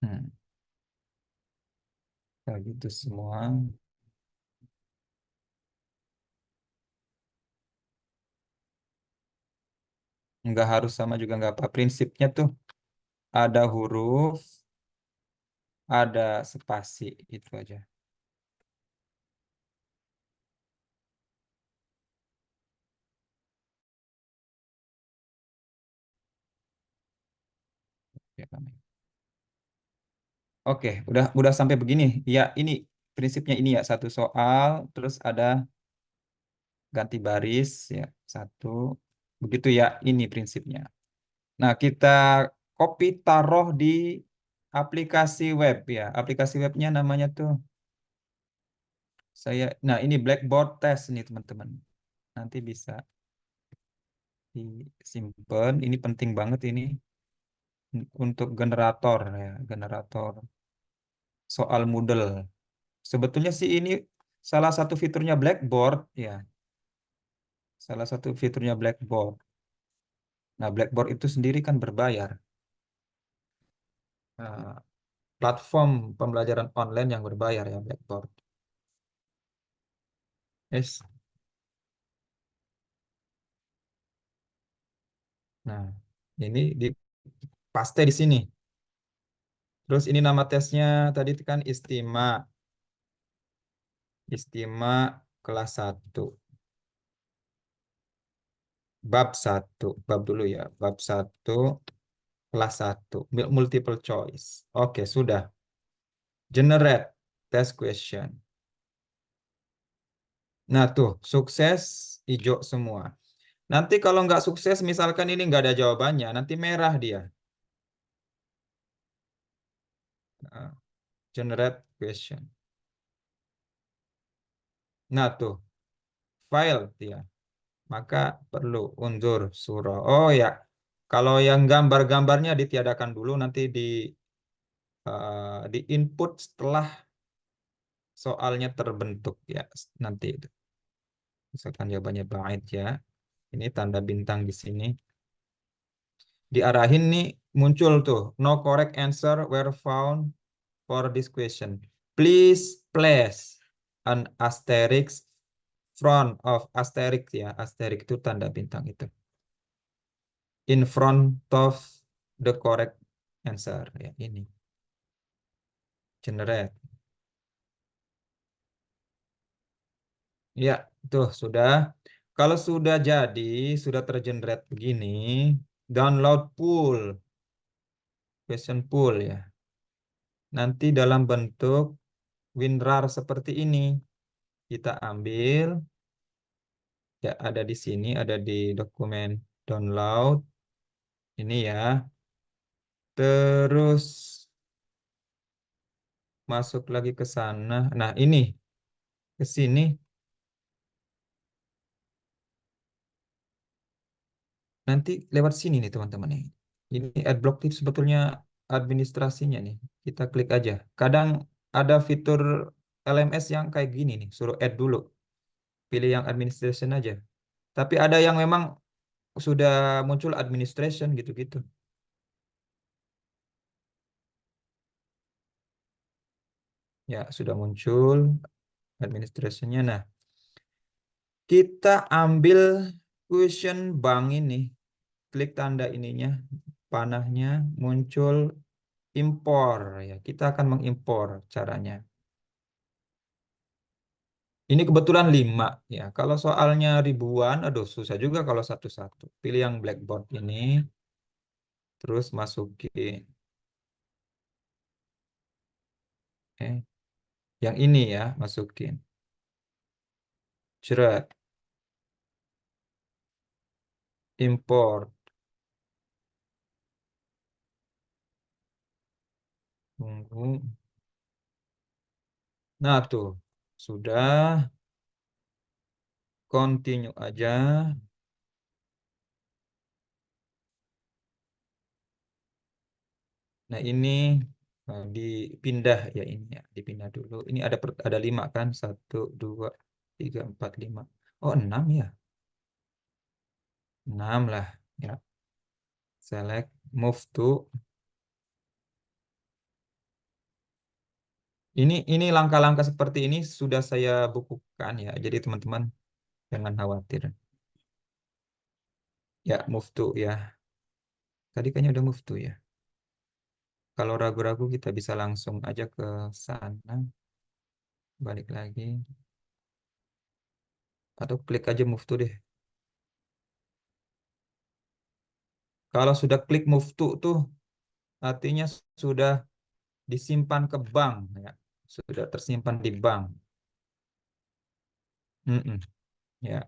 Hmm. Kayak gitu semua. Nggak harus sama juga nggak apa. Prinsipnya tuh ada huruf, ada spasi. Itu aja. Ya, Kak. Oke, udah sampai begini. Ya, ini prinsipnya ini ya, satu soal, terus ada ganti baris ya, satu. Begitu ya, ini prinsipnya. Nah, kita copy taruh di aplikasi web ya. Aplikasi webnya namanya tuh nah ini Blackboard Test nih teman-teman. Nanti bisa disimpan. Ini penting banget ini untuk generator ya, generator soal Moodle. Sebetulnya sih ini salah satu fiturnya Blackboard ya. Salah satu fiturnya Blackboard. Nah, Blackboard itu sendiri kan berbayar. Nah, platform pembelajaran online yang berbayar ya Blackboard. Yes. Nah, ini di paste di sini. Terus ini nama tesnya tadi itu kan Istima. Istima kelas 1. Bab 1. Bab dulu ya. Bab 1 kelas 1. Multiple choice. Oke, sudah. Generate test question. Nah, tuh, sukses hijau semua. Nanti kalau nggak sukses, misalkan ini nggak ada jawabannya, nanti merah dia. Nah, generate question. Nah, tuh, file dia. Maka perlu undur surah. Oh ya, kalau yang gambar-gambarnya ditiadakan dulu, nanti di input setelah soalnya terbentuk ya. Nanti itu. Misalkan jawabannya bait ya. Ini tanda bintang di sini. Diarahin nih muncul tuh. No correct answer were found for this question. Please place. an asterisk front of asterisk ya. Asterisk itu tanda bintang itu. In front of the correct answer ya ini. Generate. Ya, tuh sudah. Kalau sudah jadi, sudah tergenerate begini, download pool, question pool ya. Nanti dalam bentuk WinRAR seperti ini. Kita ambil, ya ada di sini, ada di dokumen download. Ini ya. Terus masuk lagi ke sana. Nah, ini ke sini. Nanti lewat sini nih teman-teman nih. Ini adblock tips sebetulnya administrasinya nih. Kita klik aja. Kadang ada fitur LMS yang kayak gini nih. Suruh add dulu. Pilih yang administration aja. Tapi ada yang memang sudah muncul administration gitu-gitu. Ya, sudah muncul administrationnya. Nah, kita ambil question bank ini. Klik tanda ininya, panahnya muncul impor ya. Kita akan mengimpor caranya. Ini kebetulan 5 ya. Kalau soalnya ribuan, aduh susah juga kalau satu-satu. Pilih yang blackboard ini, terus masukin. Yang ini ya, masukin. Ceret, import. Tunggu. Nah tuh, sudah. Continue aja. Nah ini dipindah ya ini ya, dipindah dulu. Ini ada 5 kan? 1, 2, 3, 4, 5. Oh 6 ya? 6 lah ya. Select, move to. Ini langkah-langkah seperti ini sudah saya bukukan ya. Jadi teman-teman jangan khawatir. Ya move to ya. Tadi kayaknya udah move to ya. Kalau ragu-ragu kita bisa langsung aja ke sana. Balik lagi. Atau klik aja move to deh. Kalau sudah klik move to tuh artinya sudah disimpan ke bank ya. Sudah tersimpan di bank. Mm-mm, ya.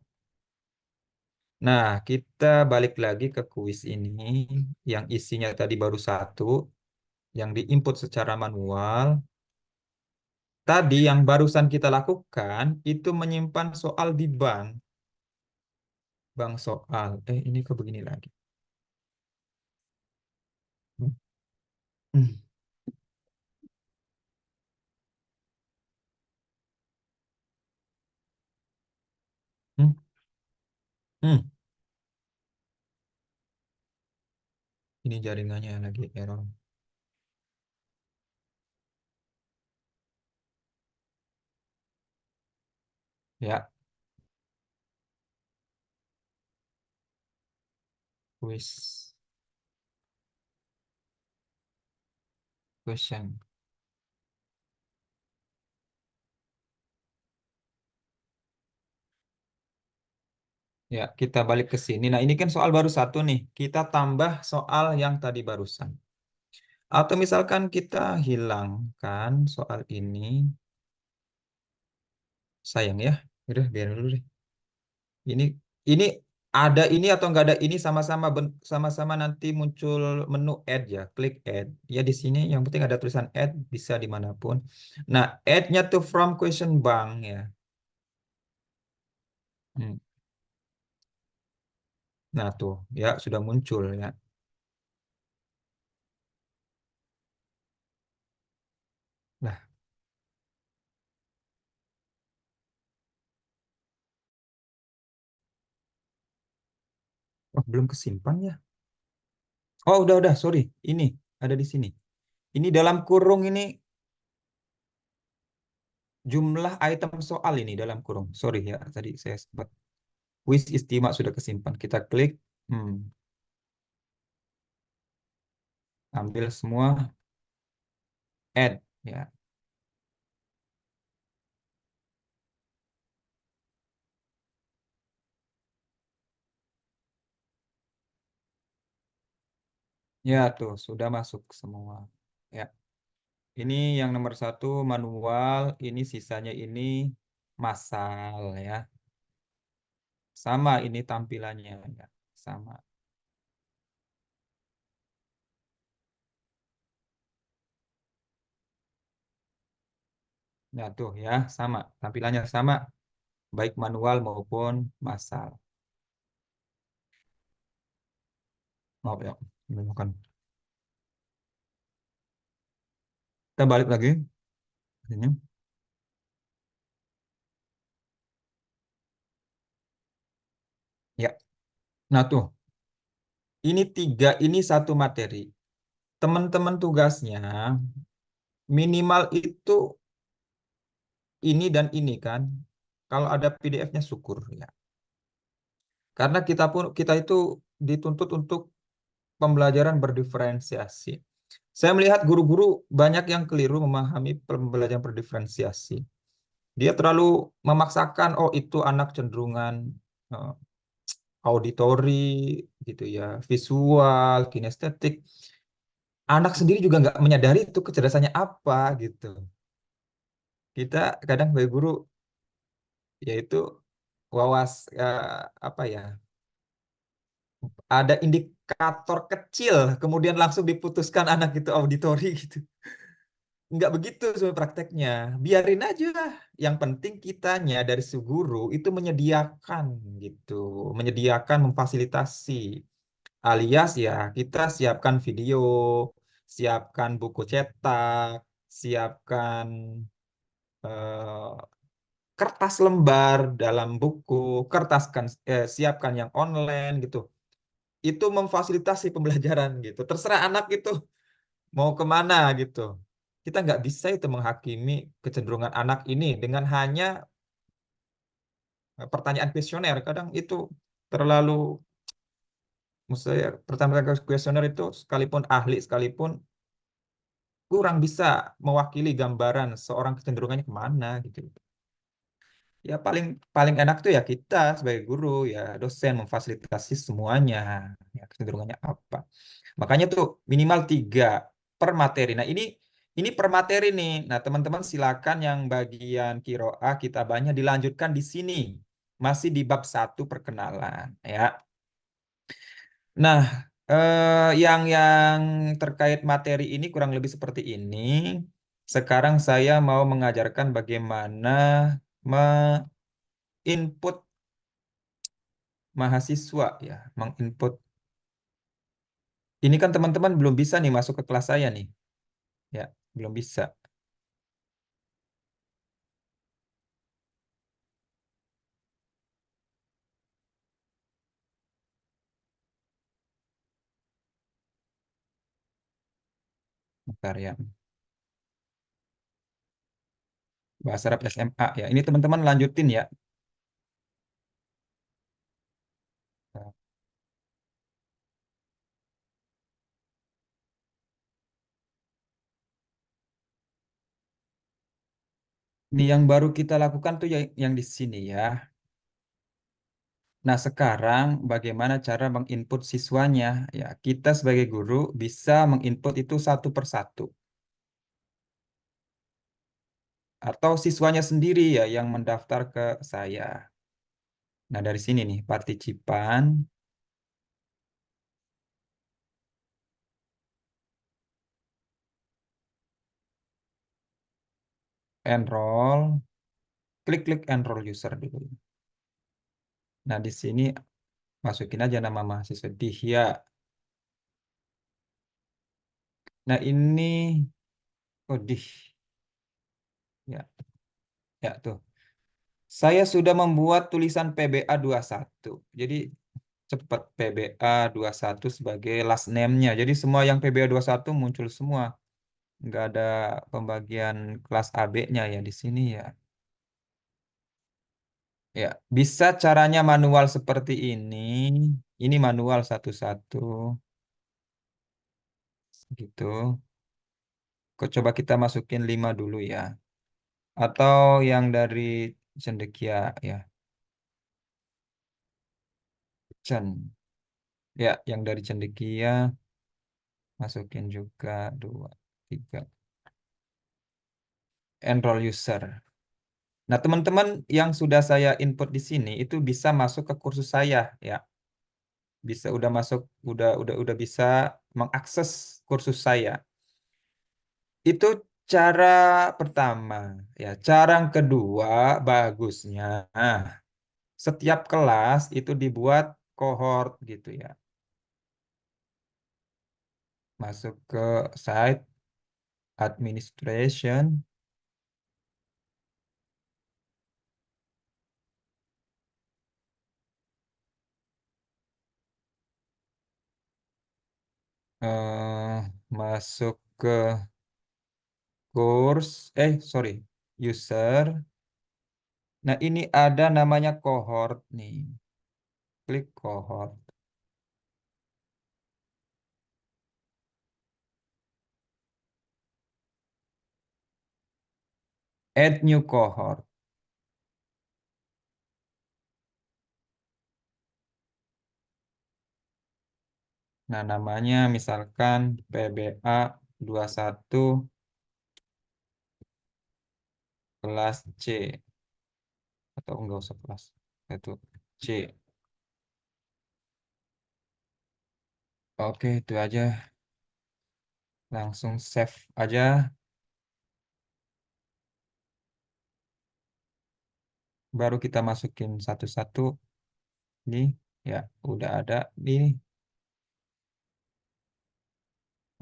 Nah, kita balik lagi ke kuis ini yang isinya tadi baru 1 yang diinput secara manual. Tadi yang barusan kita lakukan itu menyimpan soal di bank. Bank soal. Ini kok begini lagi. Hmm. Hmm. Hmm. Ini jaringannya lagi error. Ya, quiz question. Ya, kita balik ke sini. Nah, ini kan soal baru 1 nih. Kita tambah soal yang tadi barusan. Atau misalkan kita hilangkan soal ini. Sayang ya. Udah, biar dulu deh. Ini ada ini atau nggak ada ini sama-sama sama-sama nanti muncul menu add ya. Klik add. Ya di sini yang penting ada tulisan add bisa dimanapun. Nah, add-nya tuh from question bank ya. Hmm. Nah tuh ya sudah muncul ya. Nah, oh, belum kesimpan ya. Oh, udah, sorry. Ini ada di sini. Ini dalam kurung ini jumlah item soal ini dalam kurung. Sorry ya, tadi saya sempat. Kuis istimewa sudah kesimpan. Kita klik. Ambil semua. Add. Ya. Ya tuh, sudah masuk semua. Ya. Ini yang nomor 1 manual. Ini sisanya ini massal ya. Sama ini tampilannya ya. Sama. Nah tuh ya, sama. Tampilannya sama. Baik manual maupun massal. Maaf ya. Ini bukan. Kita balik lagi. Sini. Ya. Nah tuh. Ini 3, ini satu materi. Teman-teman tugasnya minimal itu ini dan ini kan. Kalau ada PDF-nya syukur ya. Karena kita itu dituntut untuk pembelajaran berdiferensiasi. Saya melihat guru-guru banyak yang keliru memahami pembelajaran berdiferensiasi. Dia terlalu memaksakan, oh itu anak cenderungan eh, auditori gitu ya, visual, kinestetik. Anak sendiri juga nggak menyadari itu kecerdasannya apa gitu. Kita kadang sebagai guru yaitu apa ya, ada indikator kecil kemudian langsung diputuskan anak itu auditori gitu. Nggak begitu sebenarnya prakteknya. Biarin aja. Yang penting kitanya dari si guru itu menyediakan gitu, menyediakan, memfasilitasi. Alias ya kita siapkan video, siapkan buku cetak, siapkan eh, kertas lembar dalam buku, siapkan yang online gitu. Itu memfasilitasi pembelajaran gitu. Terserah anak itu mau kemana gitu. Kita nggak bisa itu menghakimi kecenderungan anak ini dengan hanya pertanyaan kuesioner. Kadang itu terlalu, maksud saya, pertanyaan kuesioner itu sekalipun ahli sekalipun kurang bisa mewakili gambaran seorang kecenderungannya kemana gitu. Ya paling paling enak tuh ya kita sebagai guru ya dosen memfasilitasi semuanya ya kecenderungannya apa. Makanya tuh minimal 3 per materi. Nah ini per materi nih. Nah teman-teman silakan yang bagian kiroah kitabahnya dilanjutkan di sini. Masih di bab 1 perkenalan ya. Nah yang terkait materi ini kurang lebih seperti ini. Sekarang saya mau mengajarkan bagaimana input mahasiswa ya, menginput. Ini kan teman-teman belum bisa nih masuk ke kelas saya nih. Ya, belum bisa. Bentar ya. Bahasa Arab SMA ya. Ini teman-teman lanjutin ya. Ini yang baru kita lakukan tuh yang di sini ya. Nah, sekarang bagaimana cara menginput siswanya? Ya, kita sebagai guru bisa menginput itu satu persatu. Atau siswanya sendiri ya yang mendaftar ke saya. Nah, dari sini nih, partisipan, enroll, klik enroll user dulu. Nah, di sini masukin aja nama mahasiswa Dihya. Nah, ini Dih. Ya, ya tuh. Saya sudah membuat tulisan PBA 21. Jadi cepat PBA 21 sebagai last name-nya. Jadi semua yang PBA 21 muncul semua. nggak ada pembagian kelas AB-nya ya di sini ya. Ya, bisa caranya manual seperti ini. Ini manual satu-satu gitu. Coba kita masukin 5 dulu ya. Atau yang dari cendekia ya. Cen. Ya, yang dari cendekia masukin juga 2, 3. Enroll user. Nah, teman-teman yang sudah saya input di sini itu bisa masuk ke kursus saya ya. Bisa udah masuk, udah bisa mengakses kursus saya. Itu cara pertama ya. Cara yang kedua bagusnya setiap kelas itu dibuat cohort gitu ya. Masuk ke site administration. Masuk ke sorry, user. Nah, ini ada namanya cohort nih. Klik cohort. Add new cohort. Nah, namanya misalkan PBA 21 kelas C. Atau enggak usah kelas. Itu C. Oke, itu aja. Langsung save aja. Baru kita masukin satu-satu. Ini ya udah ada ini.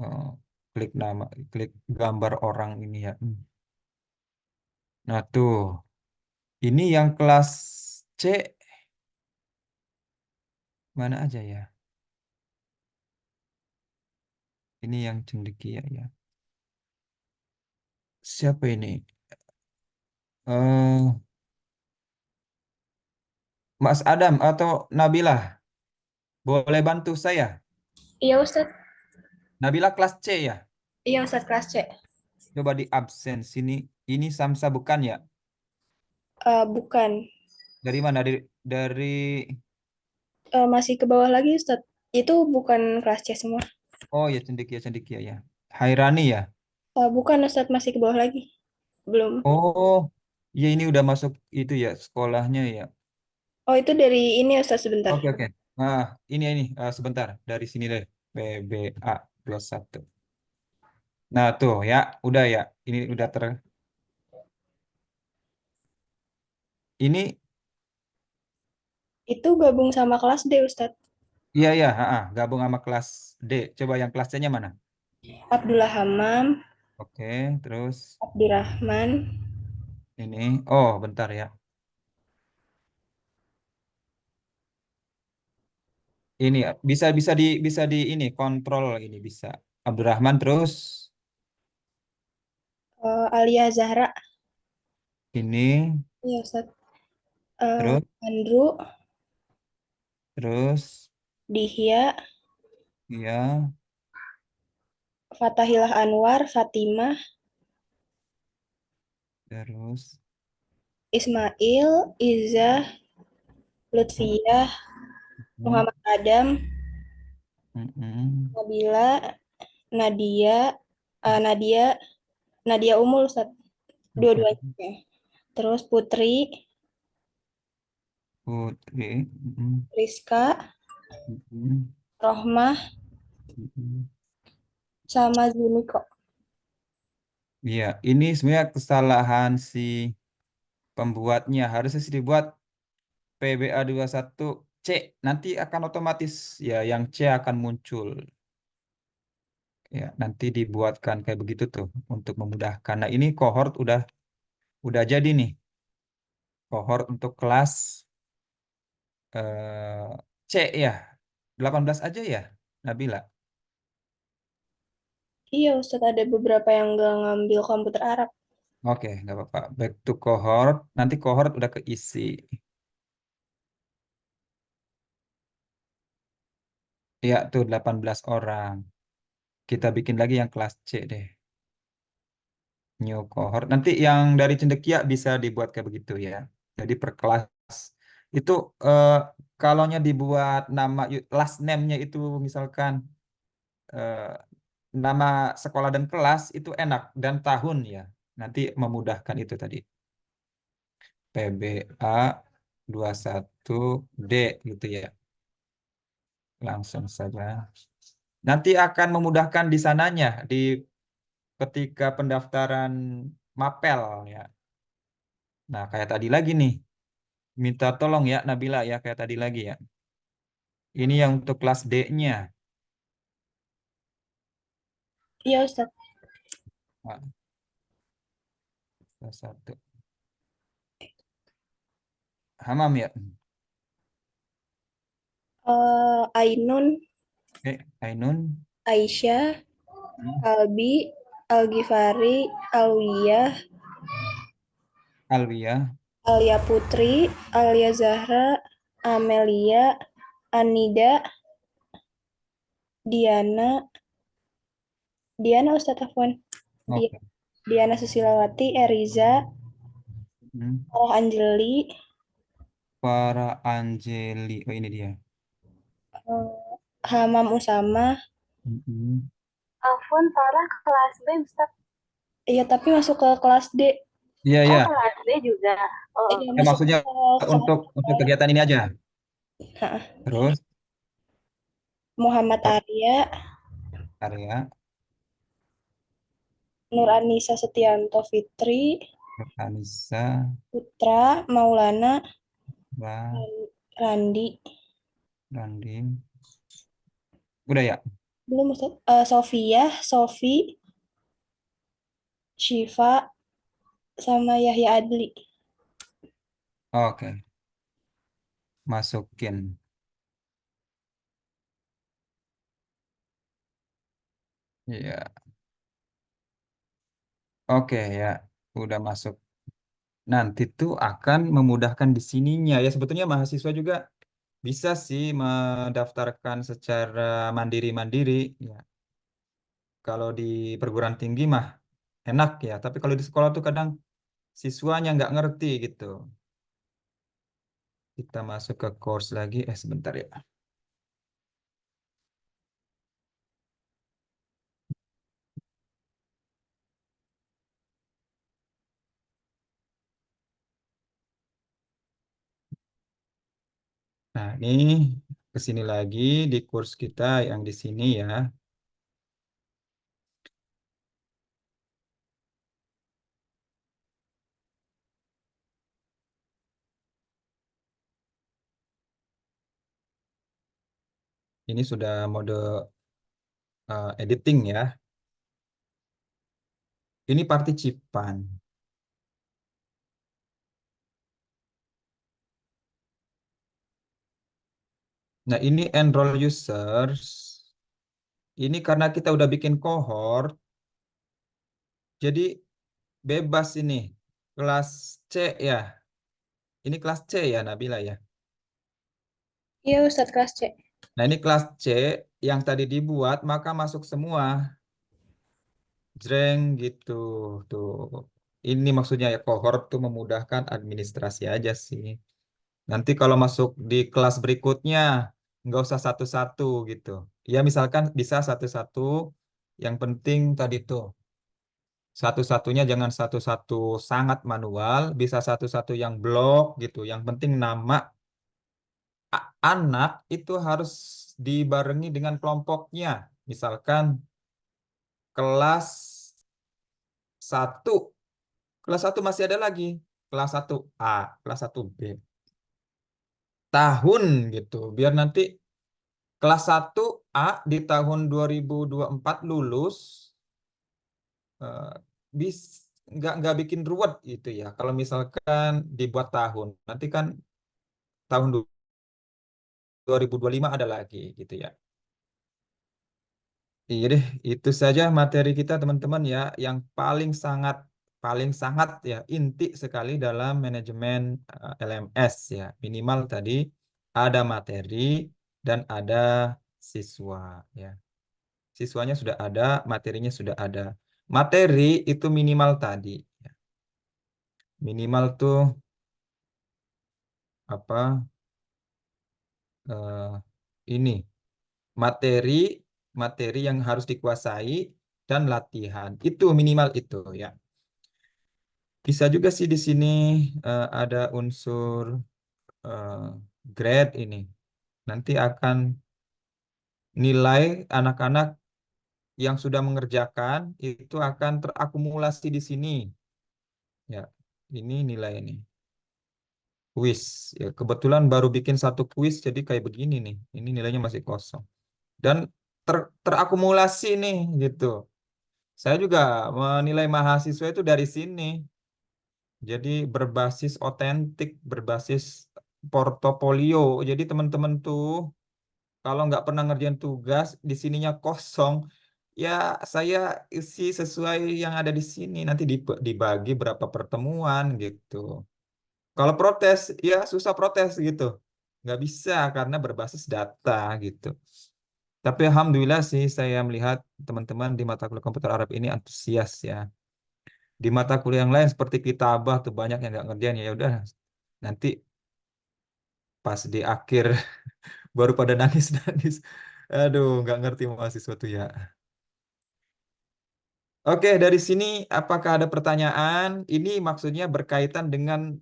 Oh, klik nama, klik gambar orang ini ya. Nah, tuh. Ini yang kelas C mana aja ya? Ini yang cendekia ya. Siapa ini? eh Mas Adam atau Nabila, boleh bantu saya? Iya Ustadz. Nabila kelas C ya? Iya Ustadz kelas C. Coba di absen sini. Ini Samsa bukan ya? Bukan. Dari mana? Dari Masih ke bawah lagi Ustadz. Itu bukan kelas C semua. oh ya, cendekia cendekia ya. Hairani ya? Bukan Ustadz, masih ke bawah lagi. Belum. Oh, ya ini udah masuk itu ya sekolahnya ya. Oh, itu dari ini Ustadz sebentar. Oke oke. Nah, ini sebentar dari sini deh. PBA 21. Nah, tuh ya, udah ya. Ini udah ini Itu gabung sama kelas D Ustadz. iya iya, gabung sama kelas D. Coba yang kelas C-nya mana? Abdullah Hamam, Oke, terus Abdurrahman. ini. Oh, bentar ya. Ini ya, bisa di ini kontrol ini bisa. Abdurrahman terus Alia Zahra. ini Iya Ustadz. terus Andrew, terus Dihya, ya Fatahillah Anwar, Fatimah, terus Ismail, Izzah, Lutfiyah, mm, Muhammad Adam, mm, Nabila, Nadia, Nadia, Nadia Umul Ustadz. mm. Dua-duanya. Terus Putri, Putri mm, Rizka, mm, Rohmah, mm. sama Zuniko. Iya, ini sebenarnya kesalahan si pembuatnya. Harusnya sih dibuat PBA 21C. Nanti akan otomatis ya yang C akan muncul. Ya, nanti dibuatkan kayak begitu tuh untuk memudahkan. Nah, ini cohort udah jadi nih. Cohort untuk kelas C ya. 18 aja ya, Nabila. Iya, Ustadz, ada beberapa yang nggak ngambil komputer Arab. Oke, nggak apa-apa. Back to cohort. Nanti cohort udah keisi. Ya, tuh 18 orang. Kita bikin lagi yang kelas C deh. New cohort. Nanti yang dari cendekia bisa dibuat kayak begitu ya. Jadi per kelas itu kalaunya dibuat nama last name-nya itu misalkan eh, nama sekolah dan kelas itu enak dan tahun ya. Nanti memudahkan itu tadi. PBA 21D gitu ya. Langsung saja. Nanti akan memudahkan di sananya di ketika pendaftaran mapel ya. Nah, kayak tadi lagi nih. Minta tolong ya Nabila ya kayak tadi lagi ya. Ini yang untuk kelas D-nya. Iya, Ustadz. Nah, kelas 1. Hamam ya. Ainun, Ainun. Aisyah, Hmm. Albi, Algifari, Alwiyah, Alwia. Alia Putri, Alia Zahra, Amelia, Anida, Diana, Diana Ustadz Afwan, Oke. Diana Susilawati, Eriza, Hmm. Farah Anjeli, Para Anjeli. Oh ini dia. Hamam Usama. Hmm. Afwan Farah kelas B, Ustaz. Iya, tapi masuk ke kelas D. Iya Oh, ya. kelas D juga. Oh, Iya, Ya masuk ke maksudnya kelas untuk kegiatan ini aja. Hah. Terus Muhammad Arya, area Nur Anissa Setianto Fitri, Anissa, Putra, Maulana, Ra, Randi. Randi. Udah ya. Belum Ustaz. Sofia, Sofi, Syifa, sama Yahya Adli. Oke. Masukin. Iya. Oke ya. Udah masuk. Nanti tuh akan memudahkan di sininya. Ya sebetulnya mahasiswa juga bisa sih mendaftarkan secara mandiri-mandiri. Ya. Kalau di perguruan tinggi mah enak ya. Tapi kalau di sekolah tuh kadang siswanya nggak ngerti gitu. Kita masuk ke course lagi. Sebentar ya. Nah ini ke sini lagi di course kita yang di sini ya. Ini sudah mode editing ya. Ini participan. Nah, ini enroll users. Ini karena kita udah bikin cohort, jadi bebas ini. Kelas C ya. Ini kelas C ya, Nabila ya. Iya Ustaz, kelas C. Nah, ini kelas C yang tadi dibuat, maka masuk semua. Jreng gitu. Tuh. Ini maksudnya ya cohort tuh memudahkan administrasi aja sih. Nanti kalau masuk di kelas berikutnya, nggak usah satu-satu gitu. Ya misalkan bisa satu-satu, yang penting tadi tuh satu-satunya jangan satu-satu sangat manual, bisa satu-satu yang blok gitu. Yang penting nama anak itu harus dibarengi dengan kelompoknya. Misalkan kelas satu, kelas satu masih ada lagi, kelas satu A, kelas satu B, tahun gitu. Biar nanti kelas satu A di tahun 2024 lulus eh, bis nggak bikin ruwet itu ya. Kalau misalkan dibuat tahun, nanti kan tahun 2025 ada lagi gitu ya. Iya deh, itu saja materi kita teman-teman ya, yang paling sangat ya inti sekali dalam manajemen LMS ya. Minimal tadi ada materi dan ada siswa ya. Siswanya sudah ada, materinya sudah ada. Materi itu minimal tadi ya. Minimal tuh apa? eh, ini materi materi yang harus dikuasai dan latihan. Itu minimal itu ya. Bisa juga sih di sini ada unsur eh, grade ini. Nanti akan nilai anak-anak yang sudah mengerjakan itu akan terakumulasi di sini. Ya, ini nilai ini. Kuis. Ya, kebetulan baru bikin satu kuis jadi kayak begini nih. Ini nilainya masih kosong. Dan terakumulasi nih gitu. Saya juga menilai mahasiswa itu dari sini. Jadi berbasis otentik, berbasis portofolio. Jadi teman-teman tuh kalau nggak pernah ngerjain tugas, di sininya kosong, ya saya isi sesuai yang ada di sini. Nanti dibagi berapa pertemuan gitu. Kalau protes, ya susah protes gitu. Nggak bisa karena berbasis data gitu. Tapi alhamdulillah sih saya melihat teman-teman di mata kuliah komputer Arab ini antusias ya. Di mata kuliah yang lain seperti kitabah tuh banyak yang nggak ngerjain ya udah nanti pas di akhir baru pada nangis-nangis. Aduh, nggak ngerti mahasiswa tuh ya. Oke, dari sini apakah ada pertanyaan? Ini maksudnya berkaitan dengan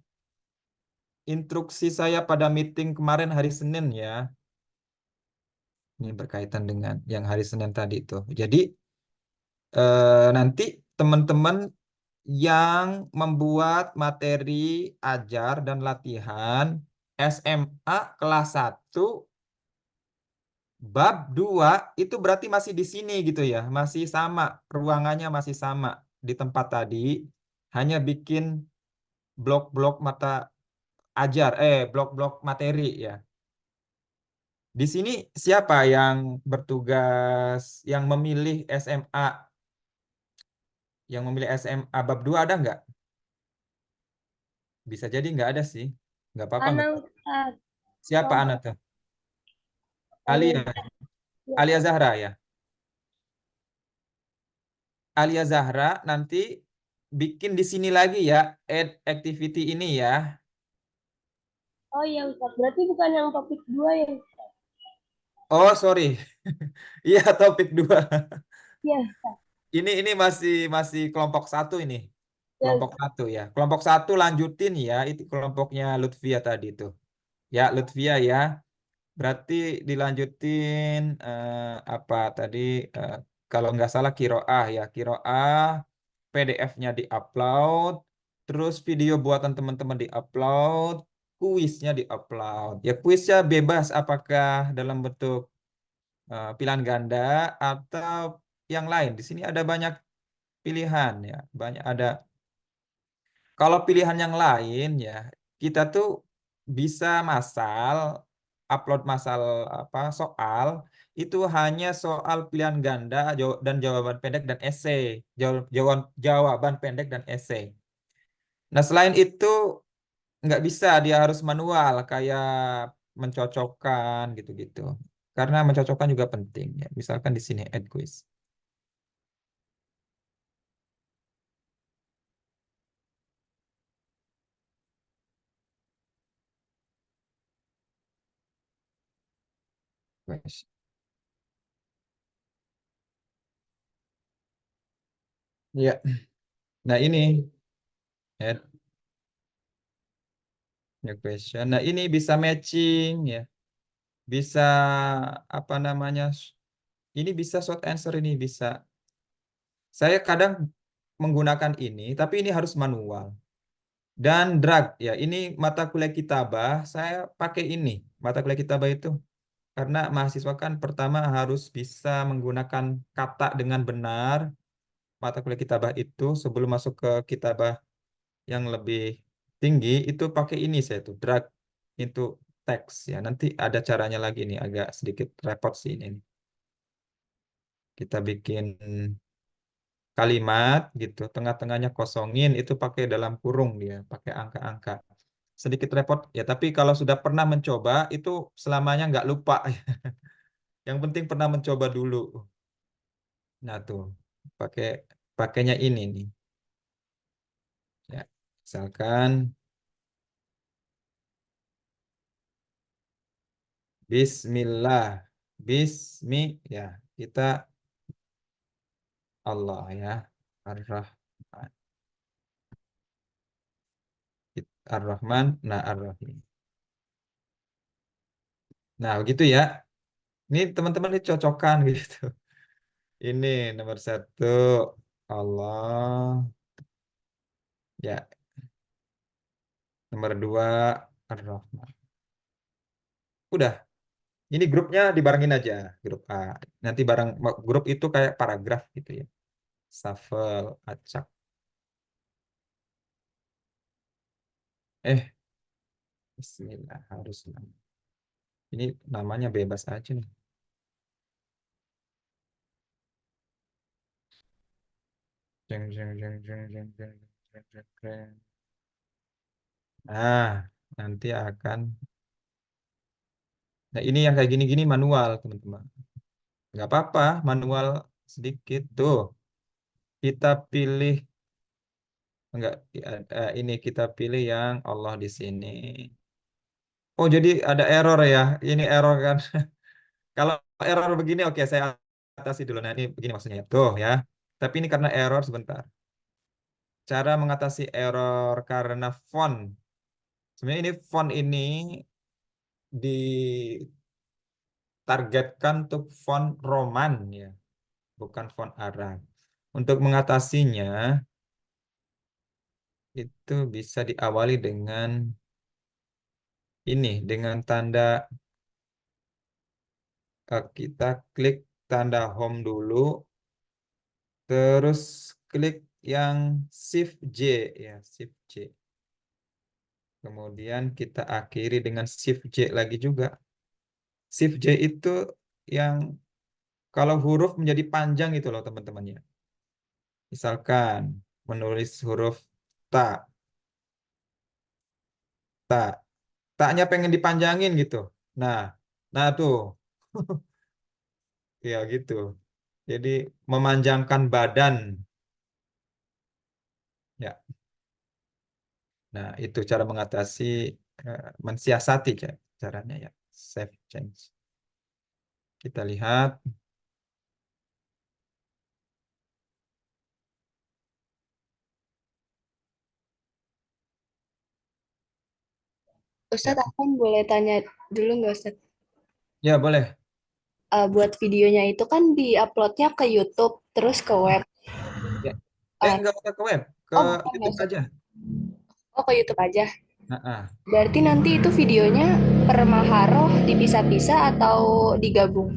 instruksi saya pada meeting kemarin hari Senin ya. Ini berkaitan dengan yang hari Senin tadi itu. Jadi nanti teman-teman yang membuat materi ajar dan latihan SMA kelas 1 bab 2 itu berarti masih di sini gitu ya. Masih sama, ruangannya masih sama di tempat tadi. Hanya bikin blok-blok mata ajar, blok-blok materi ya. Di sini siapa yang bertugas, yang memilih SMA, yang memilih SMA bab 2 ada nggak? Bisa jadi nggak ada sih. Nggak apa-apa. Ana Nggak. Ustaz. Siapa Kelompok anak tuh? Alia. Alia. Ya. Alia Zahra ya. Alia Zahra nanti bikin di sini lagi ya, add activity ini ya. Oh iya Ustaz, berarti bukan yang topik 2 ya Ustaz? Oh, sorry. Iya, topik 2. Iya Ustaz. Ini masih masih kelompok 1 ini. Ya Kelompok Ustaz. 1 ya. Kelompok 1 lanjutin ya, itu kelompoknya Lutfia tadi itu. Ya, Lutfia ya. Berarti dilanjutin apa tadi eh, kalau nggak salah kiroah ya. Kiroah PDF-nya diupload, terus video buatan teman-teman diupload, kuisnya diupload. Ya kuisnya bebas apakah dalam bentuk pilihan ganda atau yang lain. Di sini ada banyak pilihan ya, banyak ada. Kalau pilihan yang lain ya, kita tuh bisa upload masal apa soal itu hanya soal pilihan ganda dan jawaban pendek dan esai. Jawaban pendek dan esai. Nah, selain itu nggak bisa, dia harus manual kayak mencocokkan gitu-gitu. Karena mencocokkan juga penting ya. Misalkan di sini add quiz. Quiz. Ya. Nah, ini add new question. Nah, ini bisa matching ya. Bisa apa namanya? Ini bisa short answer ini bisa. Saya kadang menggunakan ini, tapi ini harus manual. Dan drag ya. Ini mata kuliah kitabah, saya pakai ini. Mata kuliah kitabah itu karena mahasiswa kan pertama harus bisa menggunakan kata dengan benar. Mata kuliah kitabah itu sebelum masuk ke kitabah yang lebih tinggi itu pakai ini saya tuh drag into teks ya. Nanti ada caranya lagi nih agak sedikit repot sih ini. Kita bikin kalimat gitu, tengah-tengahnya kosongin, itu pakai dalam kurung dia, pakai angka-angka. Sedikit repot ya, tapi kalau sudah pernah mencoba itu selamanya nggak lupa. Yang penting pernah mencoba dulu. Nah tuh, pakai pakainya ini nih. Ya, misalkan Bismillah, Bismi ya kita Allah ya, Ar-Rahman, Ar-Rahman, nah Ar-Rahim. Nah begitu ya. Ini teman-teman ini cocokan gitu. Ini nomor satu Allah, ya. Nomor dua Ar-Rahman. Udah. Ini grupnya dibarengin aja, grup A. Nanti bareng grup itu kayak paragraf gitu ya. Shuffle, acak. Eh, Bismillah harus. Ini namanya bebas aja nih. Jeng, jeng, jeng, jeng, jeng, jeng, jeng, jeng, jeng. Nah, nanti akan. Nah, ini yang kayak gini-gini manual, teman-teman. Nggak apa-apa, manual sedikit. Tuh, kita pilih. Enggak, ini kita pilih yang Allah di sini. Oh, jadi ada error ya. Ini error kan. Kalau error begini, oke, saya atasi dulu. Nah, ini begini maksudnya. Tuh ya. Tapi ini karena error sebentar. Cara mengatasi error karena font. Sebenarnya ini font ini ditargetkan untuk font Roman ya, bukan font Arab. Untuk mengatasinya itu bisa diawali dengan ini, dengan tanda kita klik tanda home dulu, terus klik yang Shift J ya, Shift J. Kemudian kita akhiri dengan Shift J lagi juga. Shift J itu yang kalau huruf menjadi panjang itu loh teman-teman ya. Misalkan menulis huruf ta, ta, taknya pengen dipanjangin gitu. Nah, nah tuh, ya gitu. Jadi memanjangkan badan, ya. Nah, itu cara mengatasi, mensiasati ya, caranya ya. Save change. Kita lihat. Ustadz, Ya, aku boleh tanya dulu nggak Ustadz? ya boleh. Buat videonya itu kan diuploadnya ke YouTube, terus ke web. Ya. Uh, Nggak usah ke web, ke oh bukan ya YouTube Ustadz? aja. Oh ke YouTube aja. Nah, Berarti nanti itu videonya per maharoh dipisah-pisah atau digabung?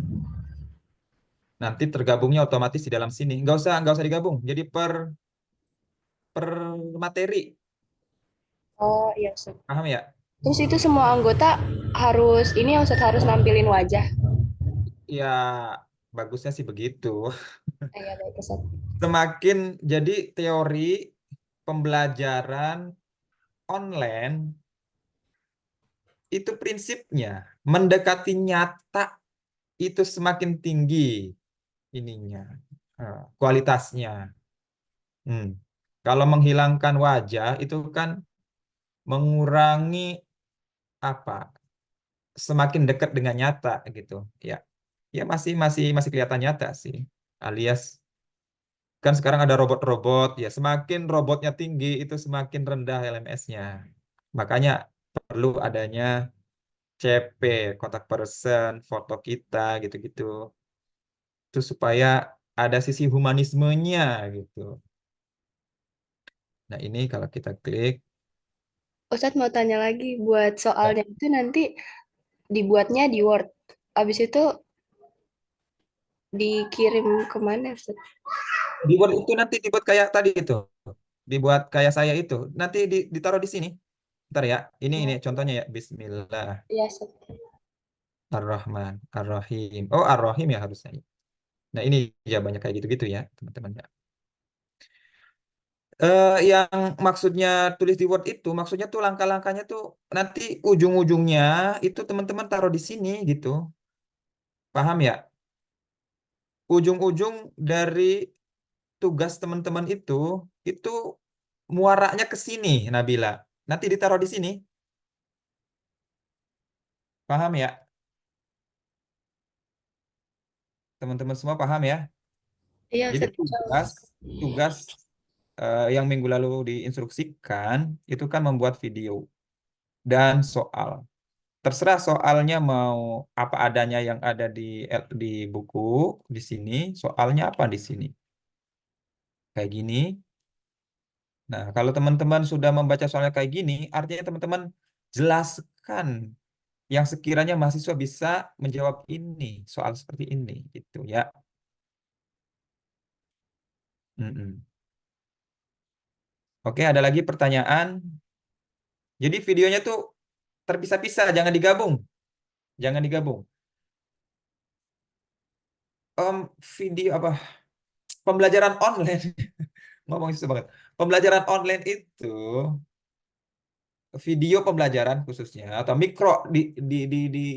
nanti tergabungnya otomatis di dalam sini. Nggak usah digabung. Jadi per materi, Oh iya Ustadz. paham ya? Terus itu semua anggota harus ini yang Ustadz harus nampilin wajah. Ya, bagusnya sih begitu. Iya baik Ustadz. Semakin jadi teori pembelajaran online itu prinsipnya mendekati nyata itu semakin tinggi ininya, kualitasnya. Hmm. Kalau menghilangkan wajah itu kan mengurangi apa? Semakin dekat dengan nyata gitu. Ya, ya masih kelihatan nyata sih. Alias kan sekarang ada robot-robot ya, semakin robotnya tinggi itu semakin rendah LMS-nya. Makanya perlu adanya CP, kontak person, foto kita gitu-gitu. Itu supaya ada sisi humanismenya gitu. Nah, ini kalau kita klik Ustadz mau tanya lagi, buat ya, soalnya itu nanti dibuatnya di Word. Abis itu dikirim kemana Ustadz? dibuat itu nanti dibuat kayak tadi itu. Dibuat kayak saya itu. Nanti ditaruh di sini. Ntar ya. Ini contohnya ya. Bismillah. Iya Ustadz. Ar-Rahman, Ar-Rahim. Oh, Ar-Rahim ya harusnya. Nah, ini jawabannya kayak gitu-gitu ya, teman-teman ya. Yang maksudnya tulis di Word itu, maksudnya tuh langkah-langkahnya tuh nanti ujung-ujungnya itu teman-teman taruh di sini gitu. Paham ya? Ujung-ujung dari tugas teman-teman itu muaranya ke sini, Nabila. Nanti ditaruh di sini. Paham ya? Teman-teman semua paham ya? Iya, Jadi Ustaz. tugas yang minggu lalu diinstruksikan itu kan membuat video dan soal. Terserah soalnya mau apa adanya yang ada di buku di sini, soalnya apa di sini. Kayak gini. Nah, kalau teman-teman sudah membaca soalnya kayak gini, artinya teman-teman jelaskan yang sekiranya mahasiswa bisa menjawab ini, soal seperti ini gitu ya. Mm-mm. Oke, ada lagi pertanyaan. Jadi videonya tuh terpisah-pisah, jangan digabung. Jangan digabung. Video apa? Pembelajaran online. Ngomong susah banget. Pembelajaran online itu video pembelajaran khususnya atau mikro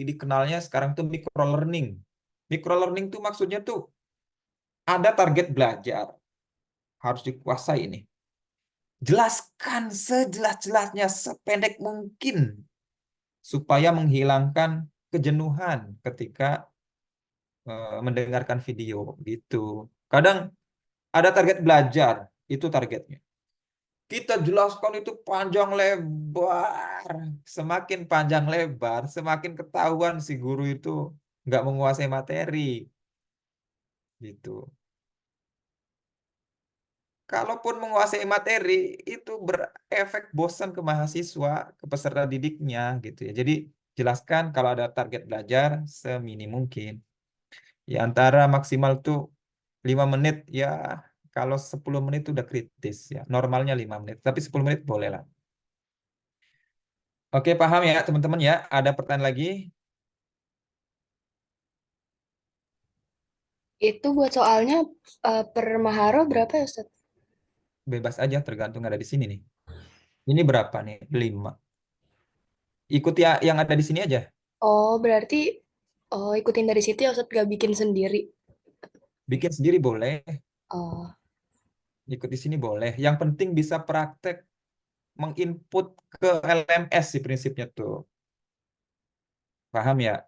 dikenalnya sekarang tuh micro learning. Micro learning tuh maksudnya tuh ada target belajar harus dikuasai ini. Jelaskan sejelas-jelasnya sependek mungkin supaya menghilangkan kejenuhan ketika mendengarkan video gitu. Kadang ada target belajar, itu targetnya. Kita jelaskan itu panjang lebar. Semakin panjang lebar, semakin ketahuan si guru itu nggak menguasai materi. Gitu. Kalaupun menguasai materi, itu berefek bosan ke mahasiswa, ke peserta didiknya gitu ya. Jadi jelaskan kalau ada target belajar seminim mungkin. Ya antara maksimal tuh 5 menit ya, kalau 10 menit itu udah kritis ya. Normalnya 5 menit, tapi 10 menit boleh lah. Oke, paham ya teman-teman ya? Ada pertanyaan lagi? Itu buat soalnya per Maharo berapa ya, Ustaz? Bebas aja, tergantung ada di sini nih. Ini berapa nih? 5. Ikuti ya yang ada di sini aja. Oh, berarti ikutin dari situ ya, Ustaz, gak bikin sendiri. Bikin sendiri boleh, Oh, ikut di sini boleh. Yang penting bisa praktek menginput ke LMS sih prinsipnya tuh. Paham ya?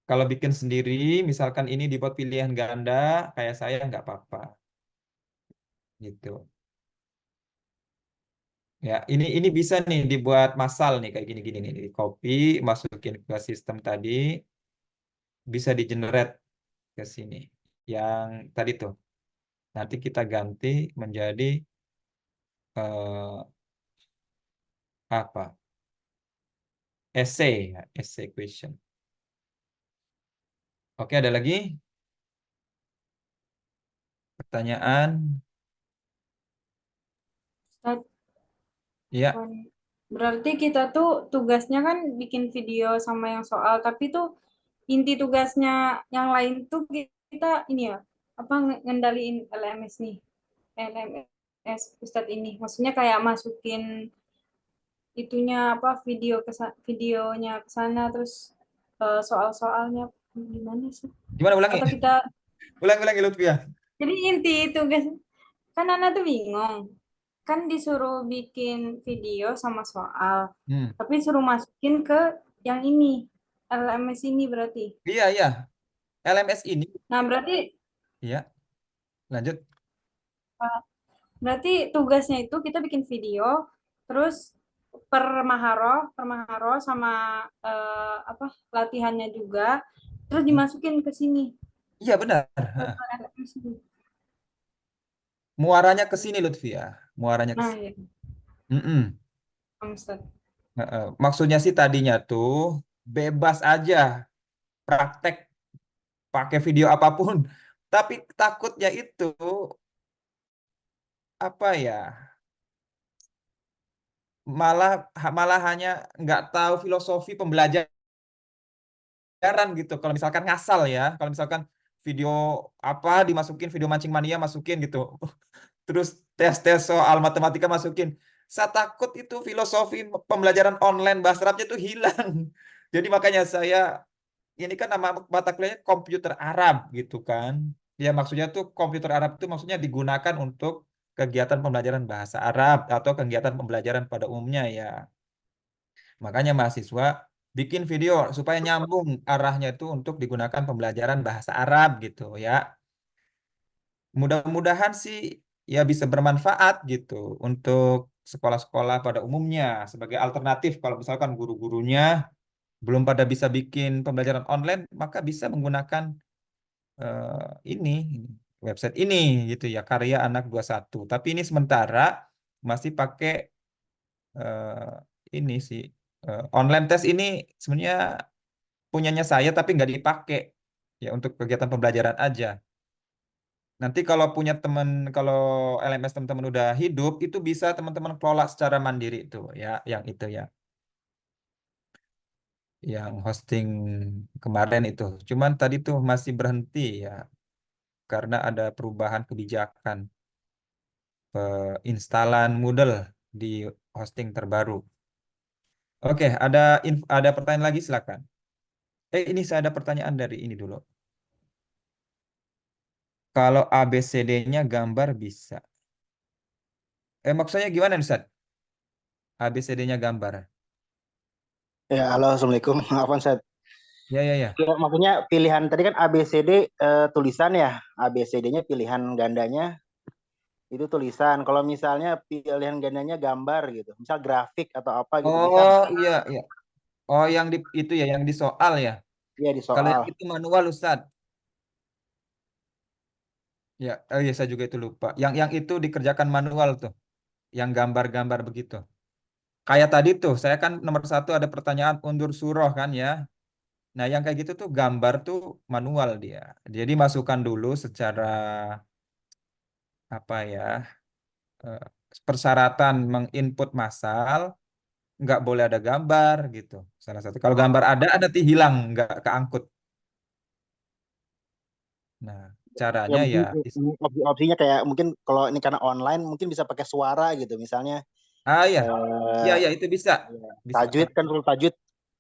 Kalau bikin sendiri, misalkan ini dibuat pilihan ganda, kayak saya nggak apa-apa. Gitu. Ya, ini bisa nih dibuat massal nih kayak gini-gini nih. Di copy, masukin ke sistem tadi, bisa di generate ke sini. Yang tadi tuh. Nanti kita ganti menjadi eh, apa? Essay, ya, essay question. Oke, ada lagi pertanyaan? Ustaz, Ya, berarti kita tuh tugasnya kan bikin video sama yang soal, tapi tuh inti tugasnya yang lain tuh kita ini ya, apa ngendaliin LMS nih, LMS Ustadz ini. Maksudnya kayak masukin itunya apa videonya ke sana terus soal-soalnya gimana sih? gimana ulangi? Atau kita Ulangi Lutfia. jadi inti tugas kan Nana tuh bingung. Kan disuruh bikin video sama soal, Hmm. tapi suruh masukin ke yang ini, LMS ini berarti. Iya, iya. LMS ini, Nah, berarti ya, lanjut. berarti tugasnya itu kita bikin video, terus per maharo sama apa latihannya juga, terus dimasukin ke sini. Iya, benar. Ke Hah. LMS ini. Muaranya ke sini, Lutfia. Muaranya ke Nah, sini. ya, Mm-mm. Ustaz. Heeh. Maksudnya sih tadinya tuh bebas aja praktek pakai video apapun. Tapi takutnya itu apa ya? Malah malah hanya nggak tahu filosofi pembelajaran gitu. Kalau misalkan ngasal ya, kalau misalkan video apa dimasukin, video mancing mania masukin gitu. Terus tes-tes soal matematika masukin. Saya takut itu filosofi pembelajaran online bahasa Arabnya itu hilang. Jadi makanya saya, ini kan nama mata kuliahnya komputer Arab gitu kan. Ya maksudnya tuh komputer Arab itu maksudnya digunakan untuk kegiatan pembelajaran bahasa Arab atau kegiatan pembelajaran pada umumnya ya. Makanya mahasiswa bikin video supaya nyambung arahnya itu untuk digunakan pembelajaran bahasa Arab gitu ya. Mudah-mudahan sih ya bisa bermanfaat gitu untuk sekolah-sekolah pada umumnya sebagai alternatif kalau misalkan guru-gurunya belum pada bisa bikin pembelajaran online, maka bisa menggunakan ini website ini gitu ya, Karya Anak 21. Tapi ini sementara masih pakai ini sih online test ini sebenarnya punyanya saya tapi nggak dipakai ya untuk kegiatan pembelajaran aja. Nanti kalau punya teman, kalau LMS teman-teman udah hidup, itu bisa teman-teman kelola secara mandiri itu ya, yang itu ya, yang hosting kemarin itu. Cuman tadi tuh masih berhenti ya, karena ada perubahan kebijakan instalan Moodle di hosting terbaru. Oke, ada pertanyaan lagi silakan. Ini saya ada pertanyaan dari ini dulu. Kalau ABCD-nya gambar bisa. Maksudnya gimana, Ustaz? ABCD-nya gambar. Ya, halo, Assalamualaikum. Afwan, saya. Ya, ya, ya. Ya, maksudnya pilihan tadi kan ABCD tulisan ya, ABCD-nya pilihan gandanya itu tulisan. Kalau misalnya pilihan gandanya gambar gitu, misal grafik atau apa gitu bisa Oh, nggak? iya, iya. Oh, yang di itu ya, yang di soal ya. Iya di Kalau soal. yang itu manual, Ustaz. Ya, oh iya saya juga itu lupa. Yang itu dikerjakan manual tuh, yang gambar-gambar begitu. Kayak tadi tuh, saya kan nomor 1 ada pertanyaan undur surah kan ya. Nah, yang kayak gitu tuh gambar tuh manual dia. Jadi masukkan dulu secara apa ya, eh, persyaratan menginput massal, nggak boleh ada gambar gitu. Salah satu. Kalau gambar ada nanti hilang, nggak keangkut. Nah, Ya caranya mungkin ya, opsinya kayak mungkin kalau ini karena online mungkin bisa pakai suara gitu, misalnya ya, ya, eh, ya itu bisa, bisa. tajwid kan, kalau tajwid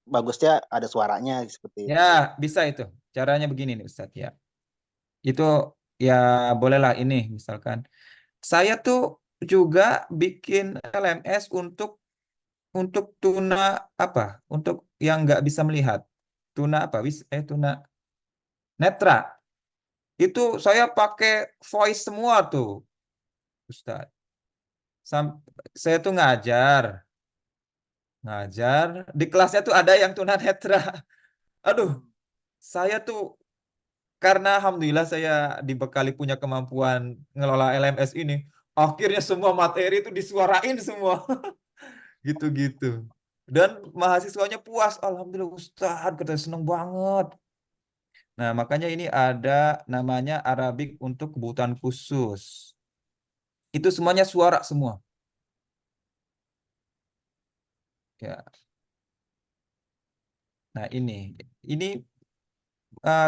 bagusnya ada suaranya seperti Ya, itu. bisa itu. Caranya begini nih Ustadz ya. Itu ya bolehlah ini misalkan. Saya tuh juga bikin LMS untuk tuna apa? Untuk yang nggak bisa melihat. Tuna apa? Tuna netra. Itu saya pakai voice semua tuh, Ustadz. Saya tuh ngajar di kelasnya tuh ada yang tunanetra. Aduh, saya tuh karena alhamdulillah saya dibekali punya kemampuan ngelola LMS ini, akhirnya semua materi itu disuarain semua, gitu-gitu. Dan mahasiswanya puas, alhamdulillah Ustadz, kita seneng banget. Nah, makanya ini ada namanya Arabic untuk kebutuhan khusus. Itu semuanya suara semua. Ya. Nah, ini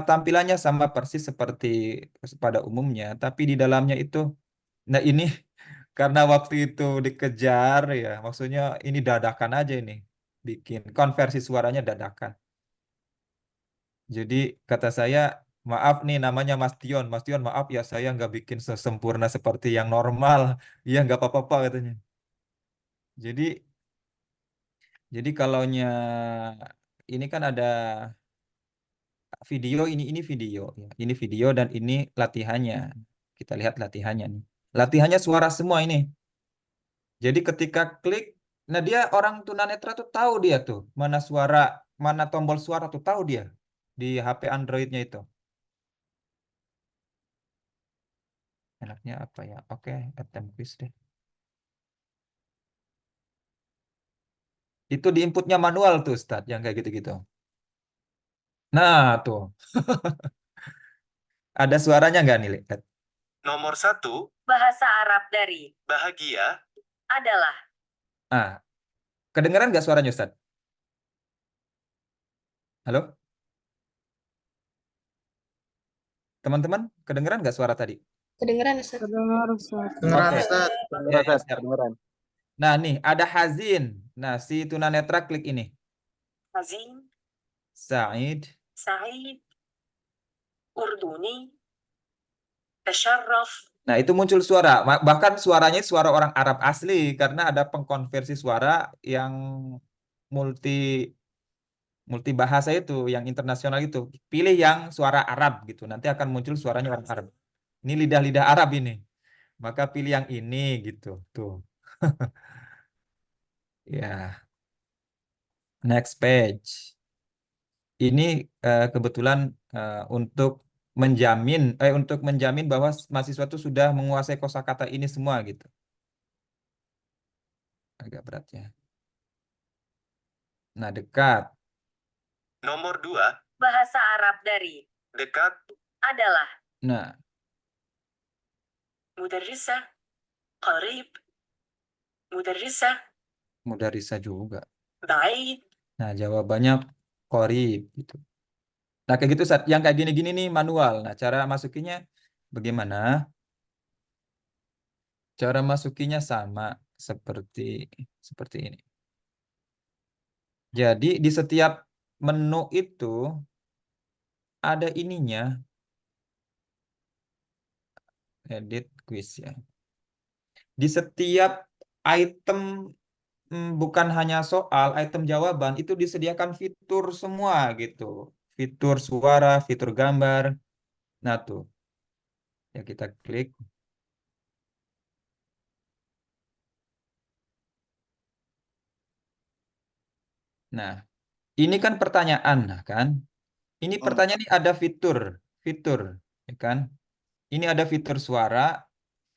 tampilannya sama persis seperti pada umumnya, tapi di dalamnya itu, nah ini karena waktu itu dikejar ya, maksudnya ini dadakan aja ini, bikin konversi suaranya dadakan. Jadi kata saya, maaf nih namanya Mas Tion, Mas Tion maaf ya saya nggak bikin sesempurna seperti yang normal, iya nggak apa-apa katanya. Jadi jadi kalaunya ini kan ada video, ini video ya. Ini video dan ini latihannya. Kita lihat latihannya nih. Latihannya suara semua ini. Jadi ketika klik, nah dia orang tunanetra tuh tahu dia tuh mana suara, mana tombol suara tuh tahu dia di HP Androidnya itu. Enaknya apa ya? Oke, attempt quiz deh. Itu di inputnya manual tuh, Ustaz, yang kayak gitu-gitu. Nah, tuh. Ada suaranya nggak nih, lihat? Nomor 1, Bahasa Arab dari bahagia. adalah. Ah, kedengeran nggak suaranya, Ustaz? Halo? Teman-teman, kedengeran nggak suara tadi? Kedengeran, Ustaz? Kedengar, Ustaz. Kedengeran Oke. Ustaz. Ya, Kedengeran, ya, Ustaz. siap. Kedengeran. Nah, nih ada hazin. Nah, si tunanetra klik ini. حزين Said. سعيد أردني تشرف Nah, itu muncul suara. Bahkan suaranya suara orang Arab asli karena ada pengkonversi suara yang multi multi bahasa itu, yang internasional itu. Pilih yang suara Arab gitu. Nanti akan muncul suaranya orang Arab. Ini lidah-lidah Arab ini. Maka pilih yang ini gitu. Tuh. Ya, next page. Ini kebetulan untuk menjamin bahwa mahasiswa itu sudah menguasai kosakata ini semua gitu. Agak berat ya. Nah, dekat. Nomor 2, bahasa Arab dari dekat, adalah Nah, مدرسة قريب مدرسة mudarisa juga. بعيد Nah, jawabannya qorib gitu. Nah, kayak gitu saat yang kayak gini-gini nih manual. Nah, cara masukinya bagaimana? Cara masukinya sama seperti seperti ini. Jadi di setiap menu itu ada ininya, edit quiz ya. Di setiap item bukan hanya soal, item jawaban itu disediakan fitur semua gitu. Fitur suara, fitur gambar. Nah, tuh. Ya kita klik. Nah, ini kan pertanyaan, nah kan? Ini pertanyaan ini ada fitur, ya kan? Ini ada fitur suara,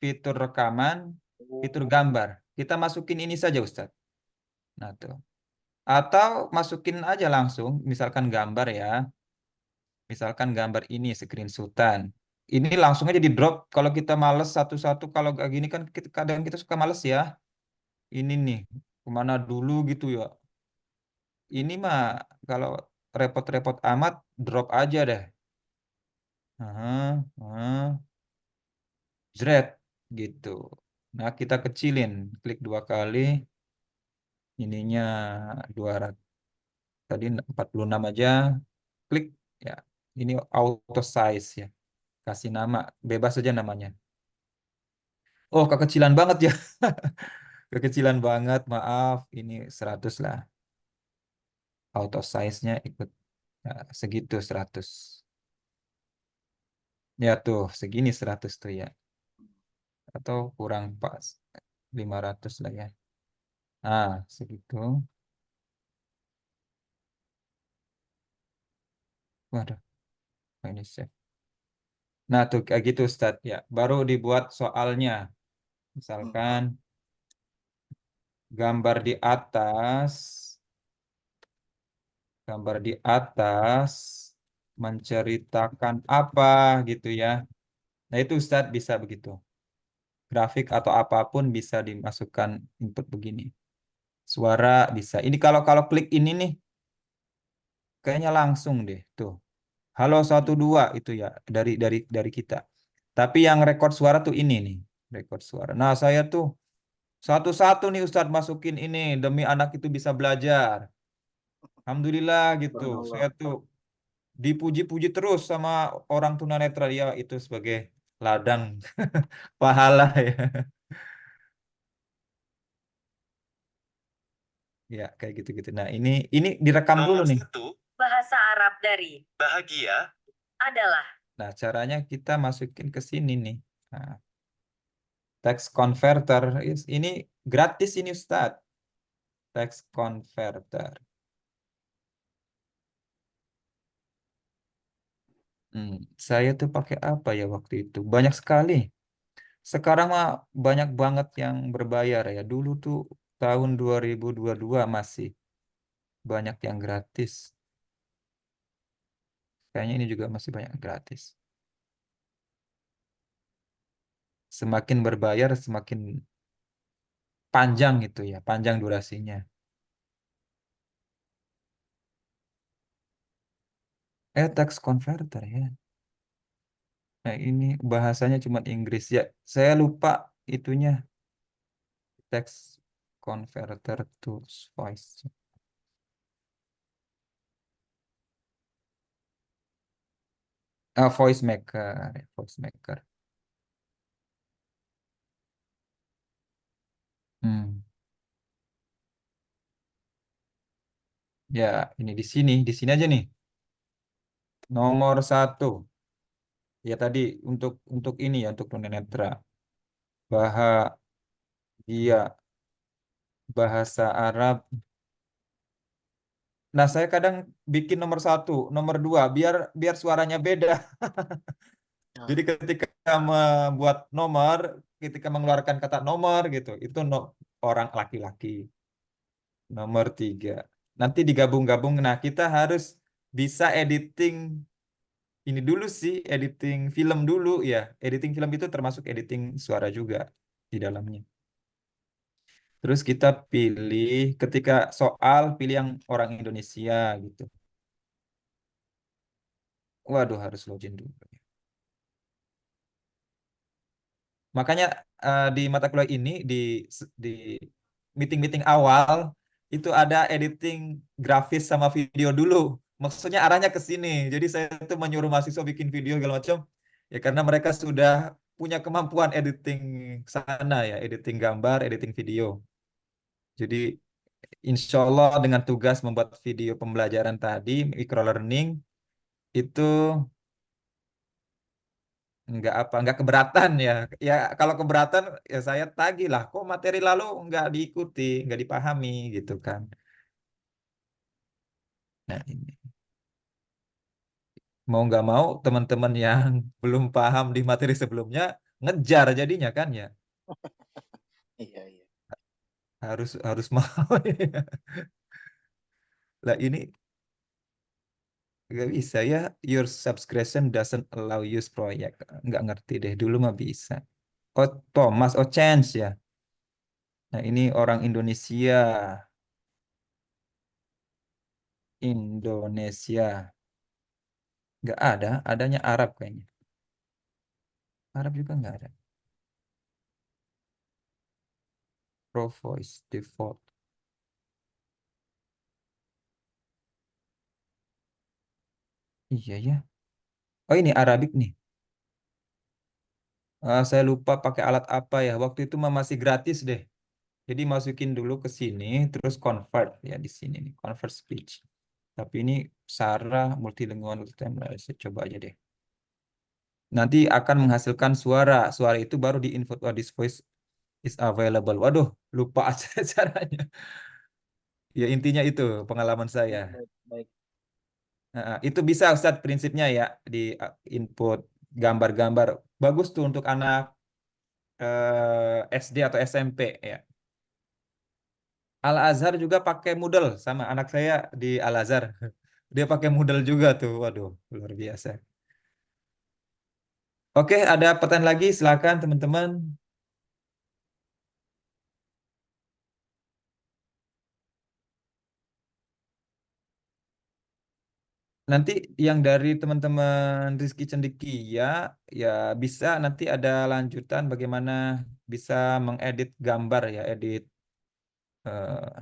fitur rekaman, fitur gambar. Kita masukin ini saja, Ustadz. Nah, tuh. Atau masukin aja langsung, misalkan gambar ya. Misalkan gambar ini screenshotan. Ini langsung aja di drop. Kalau kita males satu-satu, kalau kayak gini kan kadang kita suka males ya. Ini nih, kemana dulu gitu ya. Ini mah kalau repot-repot amat, drop aja deh. Aha, aha. Jret gitu. Nah, kita kecilin, klik 2 kali, ininya 200, tadi 46 aja, klik ya. Ini auto size ya. Kasih nama, bebas saja namanya. Oh, kekecilan banget ya. Kekecilan banget, maaf. Ini 100 lah. Auto size-nya ikut ya, segitu 100. Ya tuh, segini 100 tuh ya. Atau kurang pas 500 lah ya. Ah, segitu. Waduh, ini save. Nah, tuh kayak gitu Ustaz ya. Baru dibuat soalnya. Misalkan gambar di atas, gambar di atas menceritakan apa gitu ya. Nah, itu Ustaz bisa begitu. Grafik atau apapun bisa dimasukkan input begini. Suara bisa. Ini kalau kalau klik ini nih kayaknya langsung deh tuh. Halo 12 itu ya dari kita. Tapi yang rekod suara tuh ini nih, rekod suara. Nah, saya tuh satu-satu nih Ustadz masukin ini demi anak itu bisa belajar. Alhamdulillah gitu. Saya tuh dipuji-puji terus sama orang tunanetra, dia itu sebagai ladang pahala ya. Ya, kayak gitu-gitu. Nah, ini direkam dulu nomor nih. 1, bahasa Arab dari bahagia, adalah Nah, caranya kita masukin ke sini nih. Nah, text converter ini gratis ini Ustadz. Text converter. Saya tuh pakai apa ya waktu itu? Banyak sekali. Sekarang mah banyak banget yang berbayar ya. Dulu tuh tahun 2022 masih banyak yang gratis. Kayaknya ini juga masih banyak gratis. Semakin berbayar semakin panjang itu ya, panjang durasinya. Text converter ya. Nah, ini bahasanya cuma Inggris ya. Saya lupa itunya text converter to voice. Voice maker, voice maker. Hmm. Ya, ini di sini aja nih. Nomor 1. Ya tadi untuk ini ya untuk tunanetra. Bahagia bahasa Arab. Nah, saya kadang bikin nomor 1, nomor 2 biar biar suaranya beda. Jadi Nah, ketika membuat nomor, ketika mengeluarkan kata nomor gitu, itu orang laki-laki. Nomor 3. Nanti digabung-gabung. Nah, kita harus bisa editing ini dulu sih, editing film dulu ya. Editing film itu termasuk editing suara juga di dalamnya. Terus kita pilih ketika soal pilih yang orang Indonesia gitu. Waduh, harus login dulu. Makanya di mata kuliah ini di meeting-meeting awal itu ada editing grafis sama video dulu. Maksudnya arahnya ke sini. Jadi saya tuh menyuruh mahasiswa bikin video segala macam ya karena mereka sudah punya kemampuan editing sana ya, editing gambar, editing video. Jadi insya Allah dengan tugas membuat video pembelajaran tadi, micro learning itu nggak keberatan ya. Ya kalau keberatan ya saya tagih lah. Kok materi lalu nggak diikuti, nggak dipahami gitu kan. Nah ini mau nggak mau teman-teman yang belum paham di materi sebelumnya ngejar jadinya kan ya. iya, iya. Harus harus mau. Lah ini nggak bisa ya. Your subscription doesn't allow use project. Nggak ngerti deh. Dulu mah bisa. Oh Thomas, oh Chance ya. Nah ini orang Indonesia. Indonesia. Nggak ada, adanya Arab kayaknya. Arab juga nggak ada. Pro voice default. Iya ya. Oh ini Arabik nih. Saya lupa pakai alat apa ya. Waktu itu mah masih gratis deh. Jadi masukin dulu ke sini, terus convert ya di sini nih, convert speech. Tapi ini Sarah multilingual multitemporal. Saya coba aja deh. Nanti akan menghasilkan suara. Suara itu baru di input oh, this voice is available. Waduh, lupa aja caranya. Ya intinya itu pengalaman saya. Baik, baik. Nah, itu bisa Ustadz prinsipnya ya di input gambar-gambar. Bagus tuh untuk anak SD atau SMP ya. Al Azhar juga pakai Moodle sama anak saya di Al Azhar. Dia pakai Moodle juga tuh. Waduh, luar biasa. Oke, ada pertanyaan lagi? Silakan teman-teman. Nanti yang dari teman-teman Rizky Cendikia ya bisa nanti ada lanjutan bagaimana bisa mengedit gambar ya, edit eh,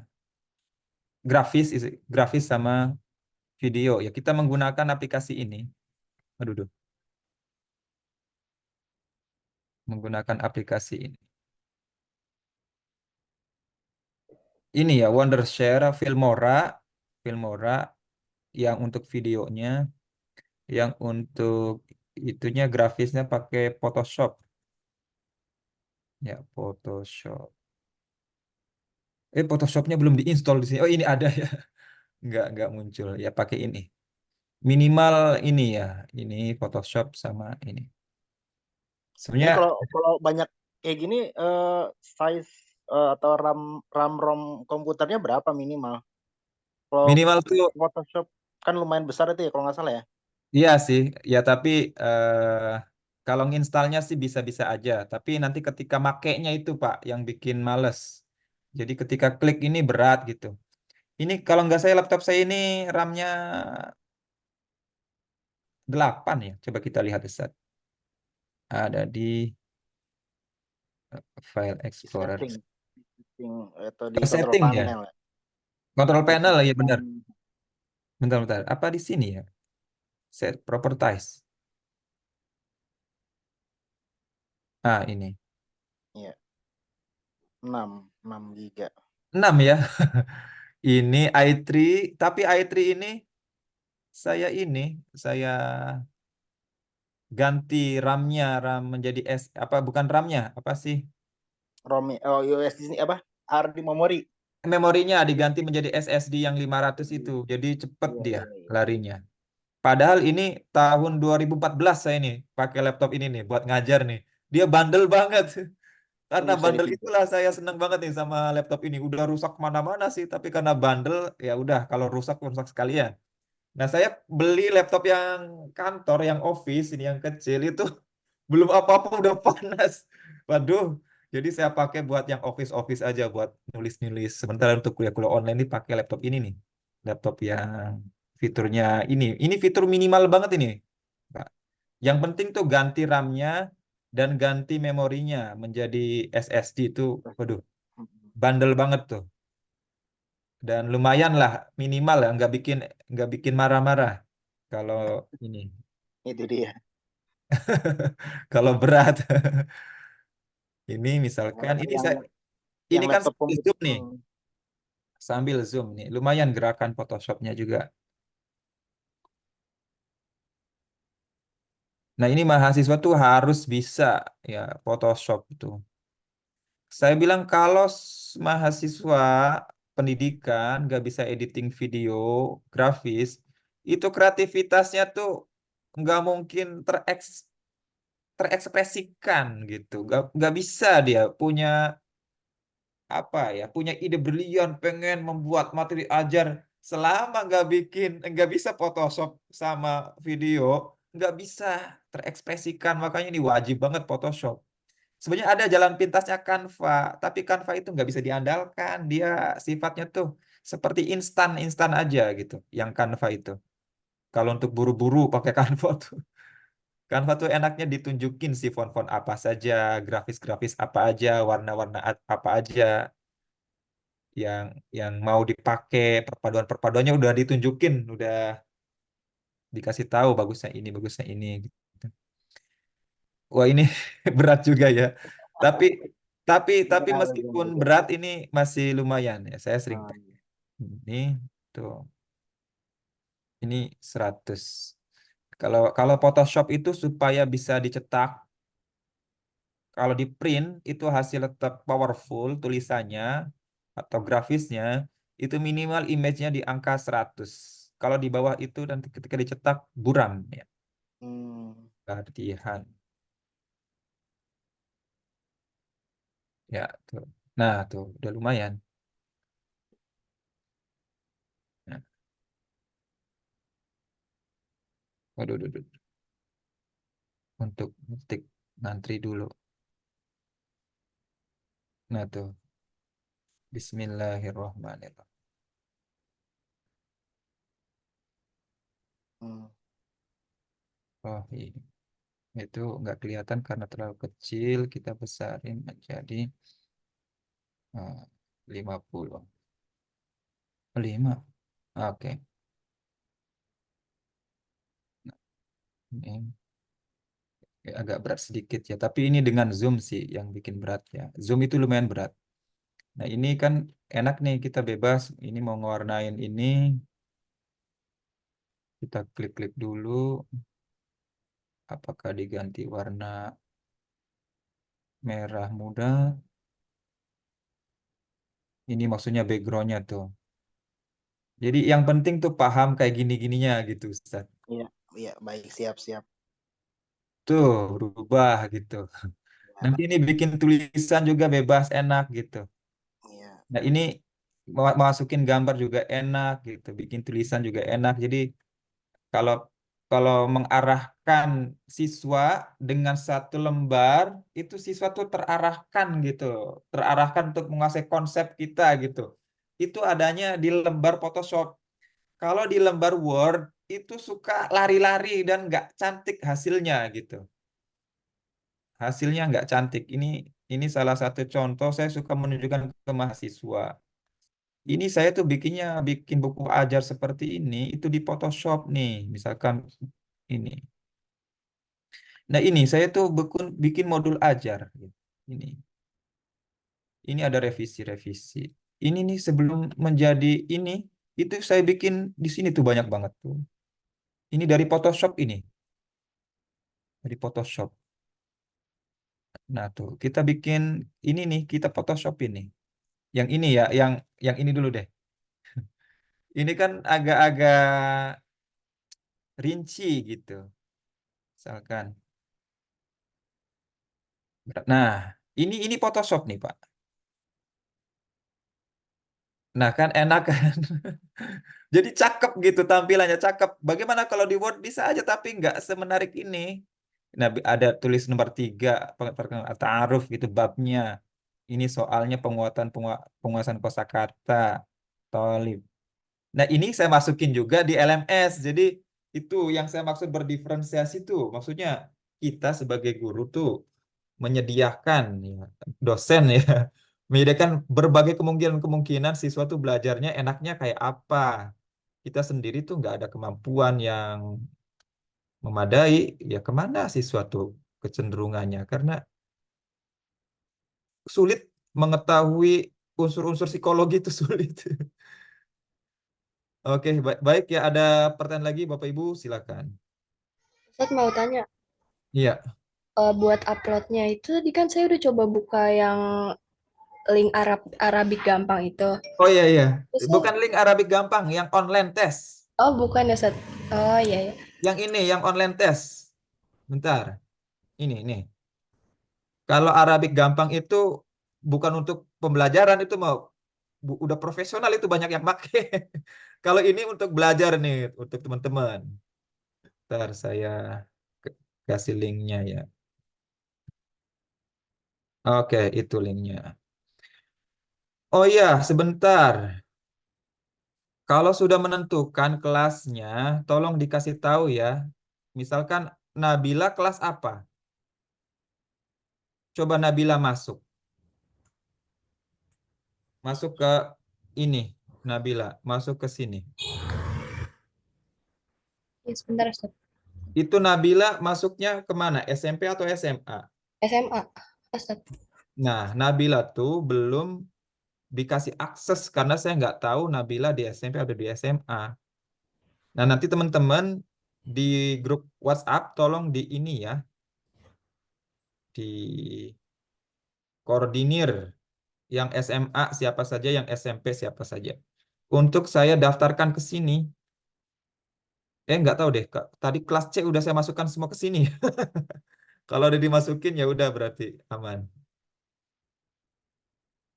grafis sama video ya. Kita menggunakan aplikasi ini. Aduh, duh, menggunakan aplikasi ini. Ini ya Wondershare, Filmora yang untuk videonya, yang untuk itunya grafisnya pakai Photoshop. Ya, Photoshop. Photoshopnya belum diinstal di sini. Oh, ini ada ya. Nggak muncul. Ya, pakai ini. Minimal ini ya. Ini Photoshop sama ini. Ini Sebenarnya kalau banyak kayak gini size atau RAM ROM komputernya berapa minimal? Kalau minimal tuh Photoshop kan lumayan besar itu ya kalau nggak salah ya. iya sih. Ya, tapi kalau nginstalnya sih bisa-bisa aja. Tapi nanti ketika makainya itu Pak yang bikin males. Jadi ketika klik ini berat gitu. Ini kalau nggak saya laptop saya ini RAM-nya 8 ya. Coba kita lihat Ustaz. Ada di File Di Explorer. setting atau di control Setting ya. panel ya. Control Di panel ya benar. setting. Bentar. Apa di sini ya? Set Properties. Ah, ini. Iya. 6 giga. 6 ya. Ini i3, tapi i3 ini saya ganti RAM-nya, RAM menjadi apa bukan RAM-nya, apa sih? ROM USD ini apa? Hard di memori. Memorinya diganti menjadi SSD yang 500 itu. Jadi cepet Iya, dia iya, iya. larinya. Padahal ini tahun 2014 saya nih pakai laptop ini nih buat ngajar nih. Dia bandel banget. Karena Bisa bandel dipinjam. itulah saya seneng banget nih sama laptop ini. Udah rusak kemana-mana sih, tapi karena bandel ya udah kalau rusak rusak sekalian. Nah saya beli laptop yang kantor, yang office ini yang kecil itu belum apa-apa udah panas. Waduh. Jadi saya pakai buat yang office-office aja buat nulis-nulis. Sementara untuk kuliah-kuliah online ini pakai laptop ini nih. Laptop yang fiturnya ini. Ini fitur minimal banget ini, Pak. Yang penting tuh ganti RAM-nya dan ganti memorinya menjadi SSD itu, waduh, bandel banget tuh. Dan lumayan lah, minimal ya, nggak bikin marah-marah kalau ini, Itu dia. kalau berat. Ini Yang misalkan ini yang, saya, yang ini kan laptop sambil zoom nih, sambil zoom nih, lumayan gerakan Photoshopnya juga. Nah ini mahasiswa tuh harus bisa ya Photoshop tuh. Saya bilang kalau mahasiswa pendidikan nggak bisa editing video, grafis, itu kreativitasnya tuh nggak mungkin terekspresikan gitu. Nggak bisa dia punya apa ya, punya ide brilian, pengen membuat materi ajar selama nggak bisa Photoshop sama video, nggak bisa terekspresikan. Makanya ini wajib banget Photoshop. Sebenarnya ada jalan pintasnya Canva, tapi Canva itu nggak bisa diandalkan. Dia sifatnya tuh seperti instan aja gitu, yang Canva itu. Kalau untuk buru-buru pakai Canva tuh. Canva tuh enaknya ditunjukin sih font-font apa saja, grafis-grafis apa aja, warna-warna apa aja yang mau dipakai, perpaduan-perpaduannya udah ditunjukin, udah dikasih tahu bagusnya ini gitu. Wah ini berat juga ya. Tapi tapi benar, meskipun benar. berat ini masih lumayan ya. Saya sering Ah, pakai. Ini tuh. Ini 100. Kalau kalau Photoshop itu supaya bisa dicetak, kalau di print itu hasil tetap powerful tulisannya atau grafisnya itu minimal image-nya di angka 100. Kalau di bawah itu nanti ketika dicetak buram ya. hmm. Latihan. Ya, tuh. Nah, tuh udah lumayan. Nah, waduh, waduh, waduh. Untuk ngetik ngantri dulu. Nah, tuh. Bismillahirrahmanirrahim. Hmm. Oh, ini. Itu nggak kelihatan karena terlalu kecil. Kita besarin menjadi 50. 5. Oke. Nah, ini agak berat sedikit ya. Tapi ini dengan zoom sih yang bikin berat ya. Zoom itu lumayan berat. Nah, ini kan enak nih kita bebas. Ini mau ngewarnain ini. Kita klik-klik dulu. Apakah diganti warna merah muda? Ini maksudnya backgroundnya tuh. Jadi yang penting tuh paham kayak gini-gininya gitu, Ustaz. Iya, iya, baik, siap. Tuh, berubah gitu. Nanti ini bikin tulisan juga bebas, enak gitu. Iya. Nah, ini masukin gambar juga enak gitu, bikin tulisan juga enak. Jadi kalau kalau mengarahkan siswa dengan satu lembar, itu siswa tuh terarahkan gitu, terarahkan untuk menguasai konsep kita gitu. Itu adanya di lembar Photoshop. Kalau di lembar Word itu suka lari-lari dan nggak cantik hasilnya gitu. hasilnya nggak cantik. Ini salah satu contoh saya suka menunjukkan ke mahasiswa. Ini saya tuh bikin buku ajar seperti ini itu di Photoshop nih, misalkan ini. Nah ini saya tuh bikin modul ajar. Ini, ini ada revisi-revisi. Ini nih sebelum menjadi ini, itu saya bikin di sini tuh banyak banget tuh. Ini dari Photoshop ini, dari Photoshop. Nah tuh kita bikin ini nih, kita Photoshop ini. Yang ini ya, yang ini dulu deh. Ini kan agak-agak rinci gitu, misalkan. Nah, ini Photoshop nih, Pak. Nah, kan enak kan? Jadi cakep gitu tampilannya, cakep. Bagaimana kalau di Word bisa aja tapi nggak semenarik ini. Nah, ada tulis nomor 3, perkenalkan ta'aruf gitu babnya. Ini soalnya penguasaan kosakata, tolib. Nah, ini saya masukin juga di LMS. Jadi itu yang saya maksud berdiferensiasi tuh. Maksudnya kita sebagai guru tuh menyediakan ya, dosen ya, menyediakan berbagai kemungkinan-kemungkinan siswa tuh belajarnya enaknya kayak apa. Kita sendiri tuh nggak ada kemampuan yang memadai, ya kemana siswa tuh kecenderungannya. Karena sulit mengetahui unsur-unsur psikologi itu sulit. Oke, baik ya. Ada pertanyaan lagi, Bapak Ibu, silakan. Ustadz mau tanya, Iya. buat uploadnya itu tadi kan saya udah coba buka yang link Arabik gampang itu. Oh iya iya. Terus Bukan link Arabik gampang, yang online test. oh bukan ya Ustadz. Oh iya ya. Yang ini, yang online test. Bentar. Ini. Kalau Arabik gampang itu bukan untuk pembelajaran, itu mau udah profesional, itu banyak yang pakai. Kalau ini untuk belajar nih, untuk teman-teman. Bentar saya kasih linknya ya. Oke, itu linknya. Oh iya, sebentar. Kalau sudah menentukan kelasnya, tolong dikasih tahu ya. Misalkan Nabila kelas apa? Coba Nabila masuk. Masuk ke ini, Nabila. Masuk ke sini. Ya sebentar Ustadz. Itu Nabila masuknya kemana? SMP atau SMA? SMA Ustadz. Nah, Nabila tuh belum dikasih akses karena saya nggak tahu Nabila di SMP atau di SMA. Nah, nanti teman-teman di grup WhatsApp tolong di ini ya, di koordinir yang SMA siapa saja, yang SMP siapa saja. Untuk saya daftarkan ke sini. Nggak tahu deh, Kak. Tadi kelas C udah saya masukkan semua ke sini. Kalau udah dimasukin ya udah berarti aman.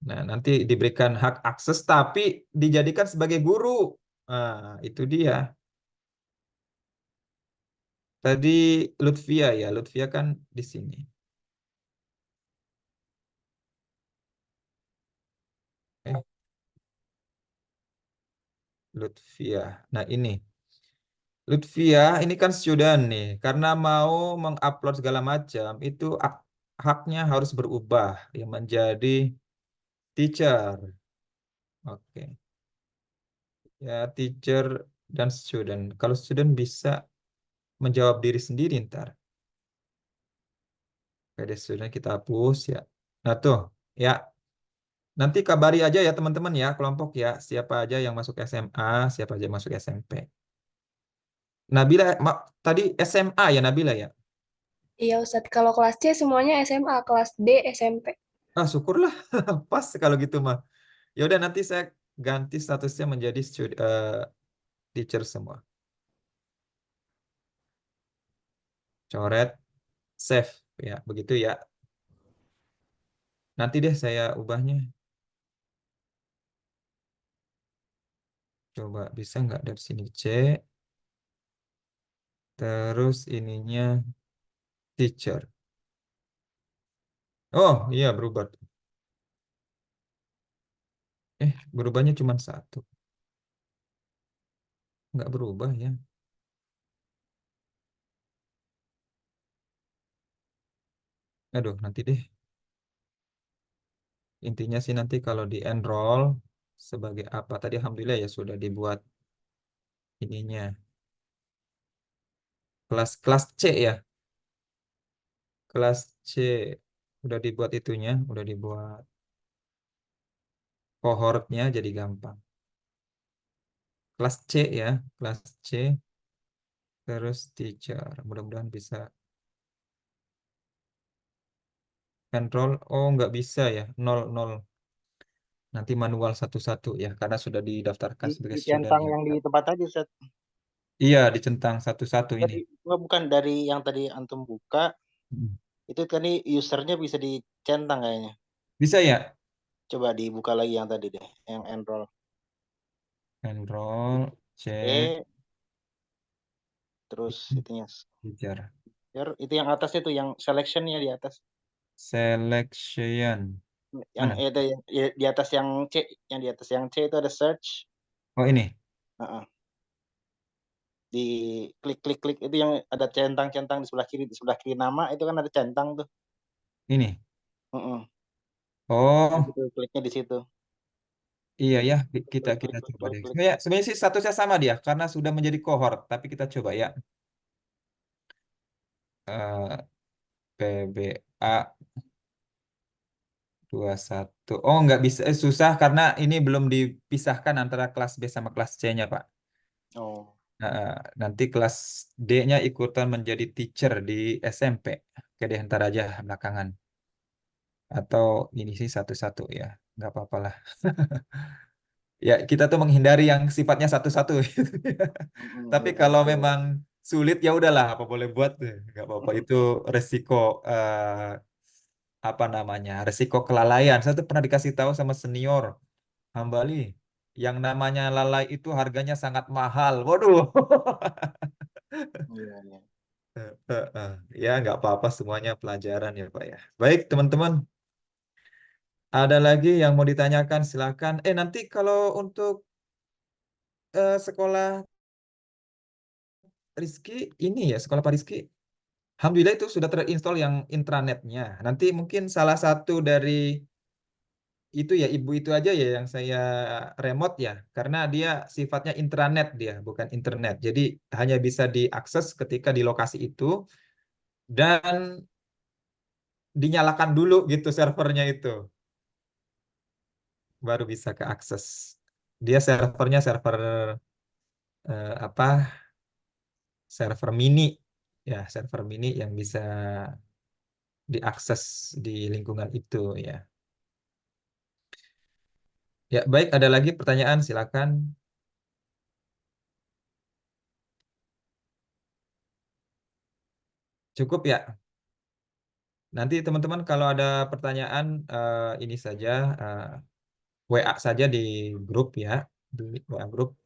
Nah, nanti diberikan hak akses tapi dijadikan sebagai guru. Nah, itu dia. Tadi Lutfia ya, Lutfia kan di sini. Eh, Lutfia. Nah, ini. Lutfia ini kan student nih. Karena mau mengupload segala macam, itu haknya harus berubah ya menjadi teacher. Oke. Ya, teacher dan student. Kalau student bisa menjawab diri sendiri ntar. Oke, student kita hapus ya. Nah tuh, ya. Nanti kabari aja ya teman-teman ya, kelompok ya. Siapa aja yang masuk SMA, siapa aja yang masuk SMP. Nabila, tadi SMA ya Nabila ya? Iya Ustadz. Kalau kelas C semuanya SMA, kelas D SMP. Ah, syukurlah. Pas kalau gitu mah. Ya udah nanti saya ganti statusnya menjadi teacher semua. Coret, save ya, begitu ya. Nanti deh saya ubahnya. Coba bisa nggak dari sini C, terus ininya teacher. Oh iya berubah. Berubahnya cuma satu. Nggak berubah ya. Aduh, nanti deh. Intinya sih nanti kalau di enroll sebagai apa tadi alhamdulillah ya sudah dibuat ininya. Kelas C ya. Kelas C udah dibuat itunya, udah dibuat cohortnya jadi gampang. Kelas C ya, kelas C terus teacher. Mudah-mudahan bisa enroll. Oh, nggak bisa ya. Nol nol. Nanti manual satu-satu ya karena sudah didaftarkan sebagai student Dicentang ya. yang di tempat tadi, Ustaz. Iya, dicentang satu-satu ini. Tadi, oh, bukan dari yang tadi antum buka, Hmm. itu tadi usernya bisa dicentang kayaknya. Bisa ya? Coba dibuka lagi yang tadi deh, yang enroll. Enroll, cek, E, terus itunya. teacher. Itu yang atas itu, yang selectionnya di atas. Selection. Yang Mana? itu di atas yang C, yang di atas yang C itu ada search. Oh, ini. Heeh. Di klik itu yang ada centang-centang di sebelah kiri nama itu kan ada centang tuh. Ini. Heeh. Nah, Oh, itu kliknya di situ. iya ya. Kita Klik, kita klik, klik, coba klik, deh. klik. Sebenarnya sih statusnya sama dia karena sudah menjadi cohort, tapi kita coba ya. Eh, PBA 21. Oh, nggak bisa. Susah karena ini belum dipisahkan antara kelas B sama kelas C-nya, Pak. Oh. Nanti kelas D-nya ikutan menjadi teacher di SMP. Oke deh, ntar aja belakangan. Atau ini sih satu-satu ya. Nggak apa-apa lah. Ya, kita tuh menghindari yang sifatnya satu-satu. Tapi Iya, kalau betul. memang sulit ya udahlah, apa boleh buat deh. Nggak apa-apa. Itu resiko apa namanya? Resiko kelalaian. Saya tuh pernah dikasih tahu sama senior Hambali, yang namanya lalai itu harganya sangat mahal. Waduh. Iya, iya. Ya, nggak apa-apa semuanya pelajaran ya, Pak ya. Baik, teman-teman. Ada lagi yang mau ditanyakan, silakan. Nanti kalau untuk sekolah Rizky, ini ya, sekolah Pak Rizky, alhamdulillah itu sudah terinstall yang intranetnya. Nanti mungkin salah satu dari itu ya, ibu itu aja ya yang saya remote ya, karena dia sifatnya intranet dia, bukan internet. Jadi hanya bisa diakses ketika di lokasi itu dan dinyalakan dulu gitu servernya itu, baru bisa keakses. Dia servernya server apa? Server mini ya, server mini yang bisa diakses di lingkungan itu ya. Ya, baik, ada lagi pertanyaan, silakan. Cukup ya. Nanti teman-teman kalau ada pertanyaan ini saja eh, WA saja di grup ya, di WA grup.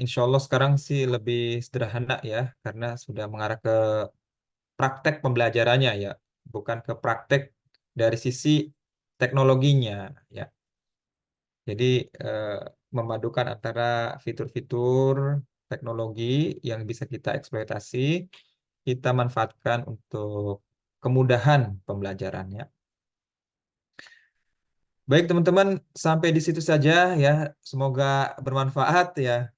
Insya Allah sekarang sih lebih sederhana ya, karena sudah mengarah ke praktek pembelajarannya ya, bukan ke praktek dari sisi teknologinya ya. Jadi eh, memadukan antara fitur-fitur teknologi yang bisa kita eksploitasi, kita manfaatkan untuk kemudahan pembelajarannya. Baik teman-teman, sampai di situ saja ya. Semoga bermanfaat ya.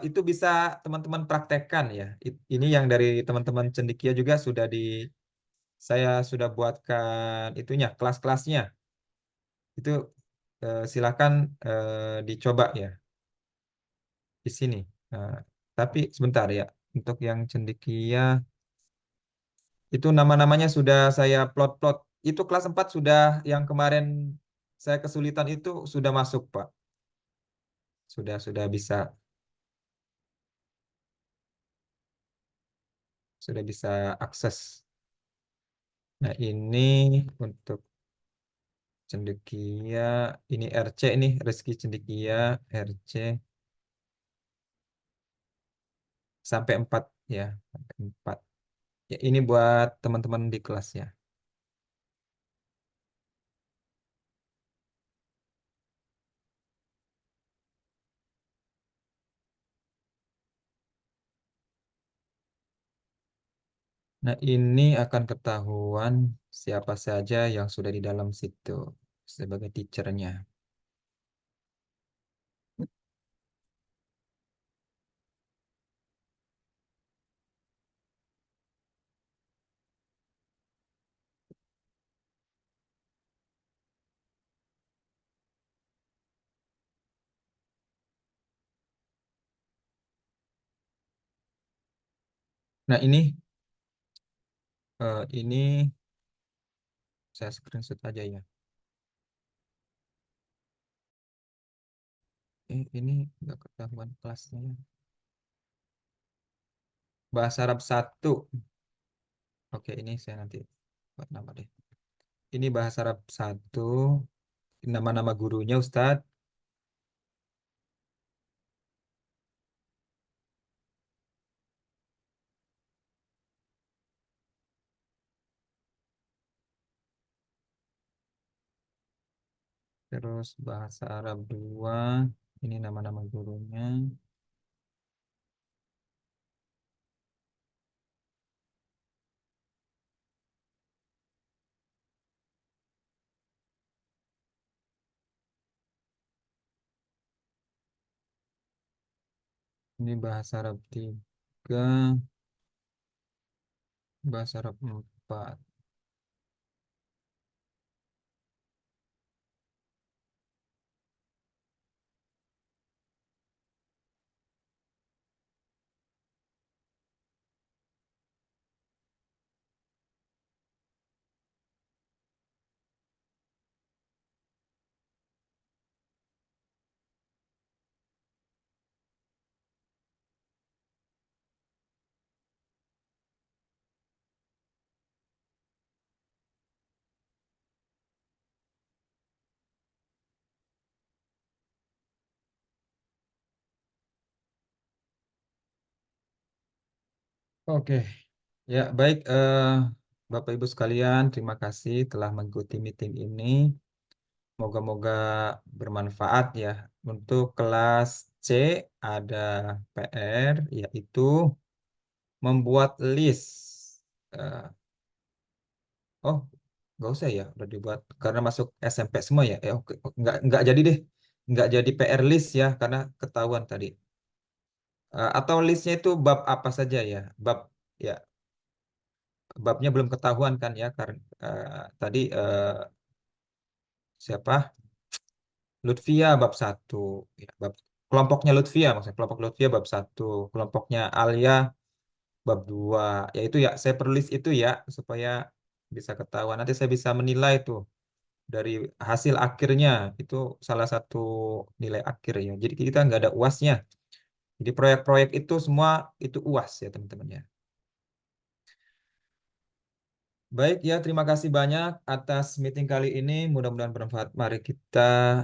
Itu bisa teman-teman praktekkan ya. Ini yang dari teman-teman cendekia juga saya sudah buatkan itunya, kelas-kelasnya. Itu silakan dicoba ya di sini. Nah, tapi sebentar ya, untuk yang cendekia itu nama-namanya sudah saya plot-plot. Itu kelas 4 sudah yang kemarin saya kesulitan itu sudah masuk, Pak. Sudah bisa akses. Nah, ini untuk cendekia, ini RC ini Rizky Cendekia RC sampai 4 ya, sampai 4. Ya, ini buat teman-teman di kelas ya. Nah, ini akan ketahuan siapa saja yang sudah di dalam situ sebagai teachernya. Nah, ini saya screenshot aja ya. Ini nggak ketahuan kelasnya ya. Bahasa Arab 1. Oke, ini saya nanti buat nama deh. Ini bahasa Arab 1. Nama-nama gurunya Ustadz. Terus bahasa Arab 2. Ini nama-nama gurunya. Ini bahasa Arab 3. Bahasa Arab 4. Oke, ya baik Bapak Ibu sekalian, terima kasih telah mengikuti meeting ini. Moga-moga bermanfaat ya. Untuk kelas C ada PR yaitu membuat list. Eh, oh, nggak usah ya, udah dibuat karena masuk SMP semua ya. Oke, nggak jadi deh, nggak jadi PR list ya karena ketahuan tadi. Atau listnya itu bab apa saja ya? Ya, babnya belum ketahuan kan ya karena tadi siapa? Lutfia bab 1 ya, kelompoknya Lutfia maksudnya kelompok Lutfia bab 1, kelompoknya Alia bab 2. Yaitu ya saya perlu list itu ya supaya bisa ketahuan. Nanti saya bisa menilai tuh dari hasil akhirnya itu salah satu nilai akhir ya. Jadi kita nggak ada UASnya. Jadi proyek-proyek itu semua itu UAS ya teman-teman ya. Baik ya, terima kasih banyak atas meeting kali ini. Mudah-mudahan bermanfaat. Mari kita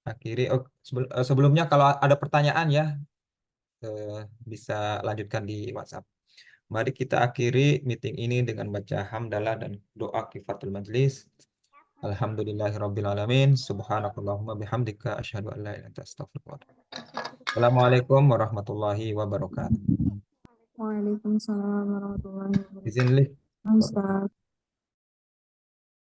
akhiri. Oh, sebelumnya kalau ada pertanyaan ya, eh, bisa lanjutkan di WhatsApp. Mari kita akhiri meeting ini dengan baca hamdalah dan doa kifatul majlis. Alhamdulillahirrabbilalamin. Subhanakallahumma bihamdika asyhadu an la ilaha illa anta astaghfiruka wa atubu ilaik. Assalamualaikum warahmatullahi wabarakatuh. Waalaikumsalam warahmatullahi Izin wabarakatuh. lift. Ustaz.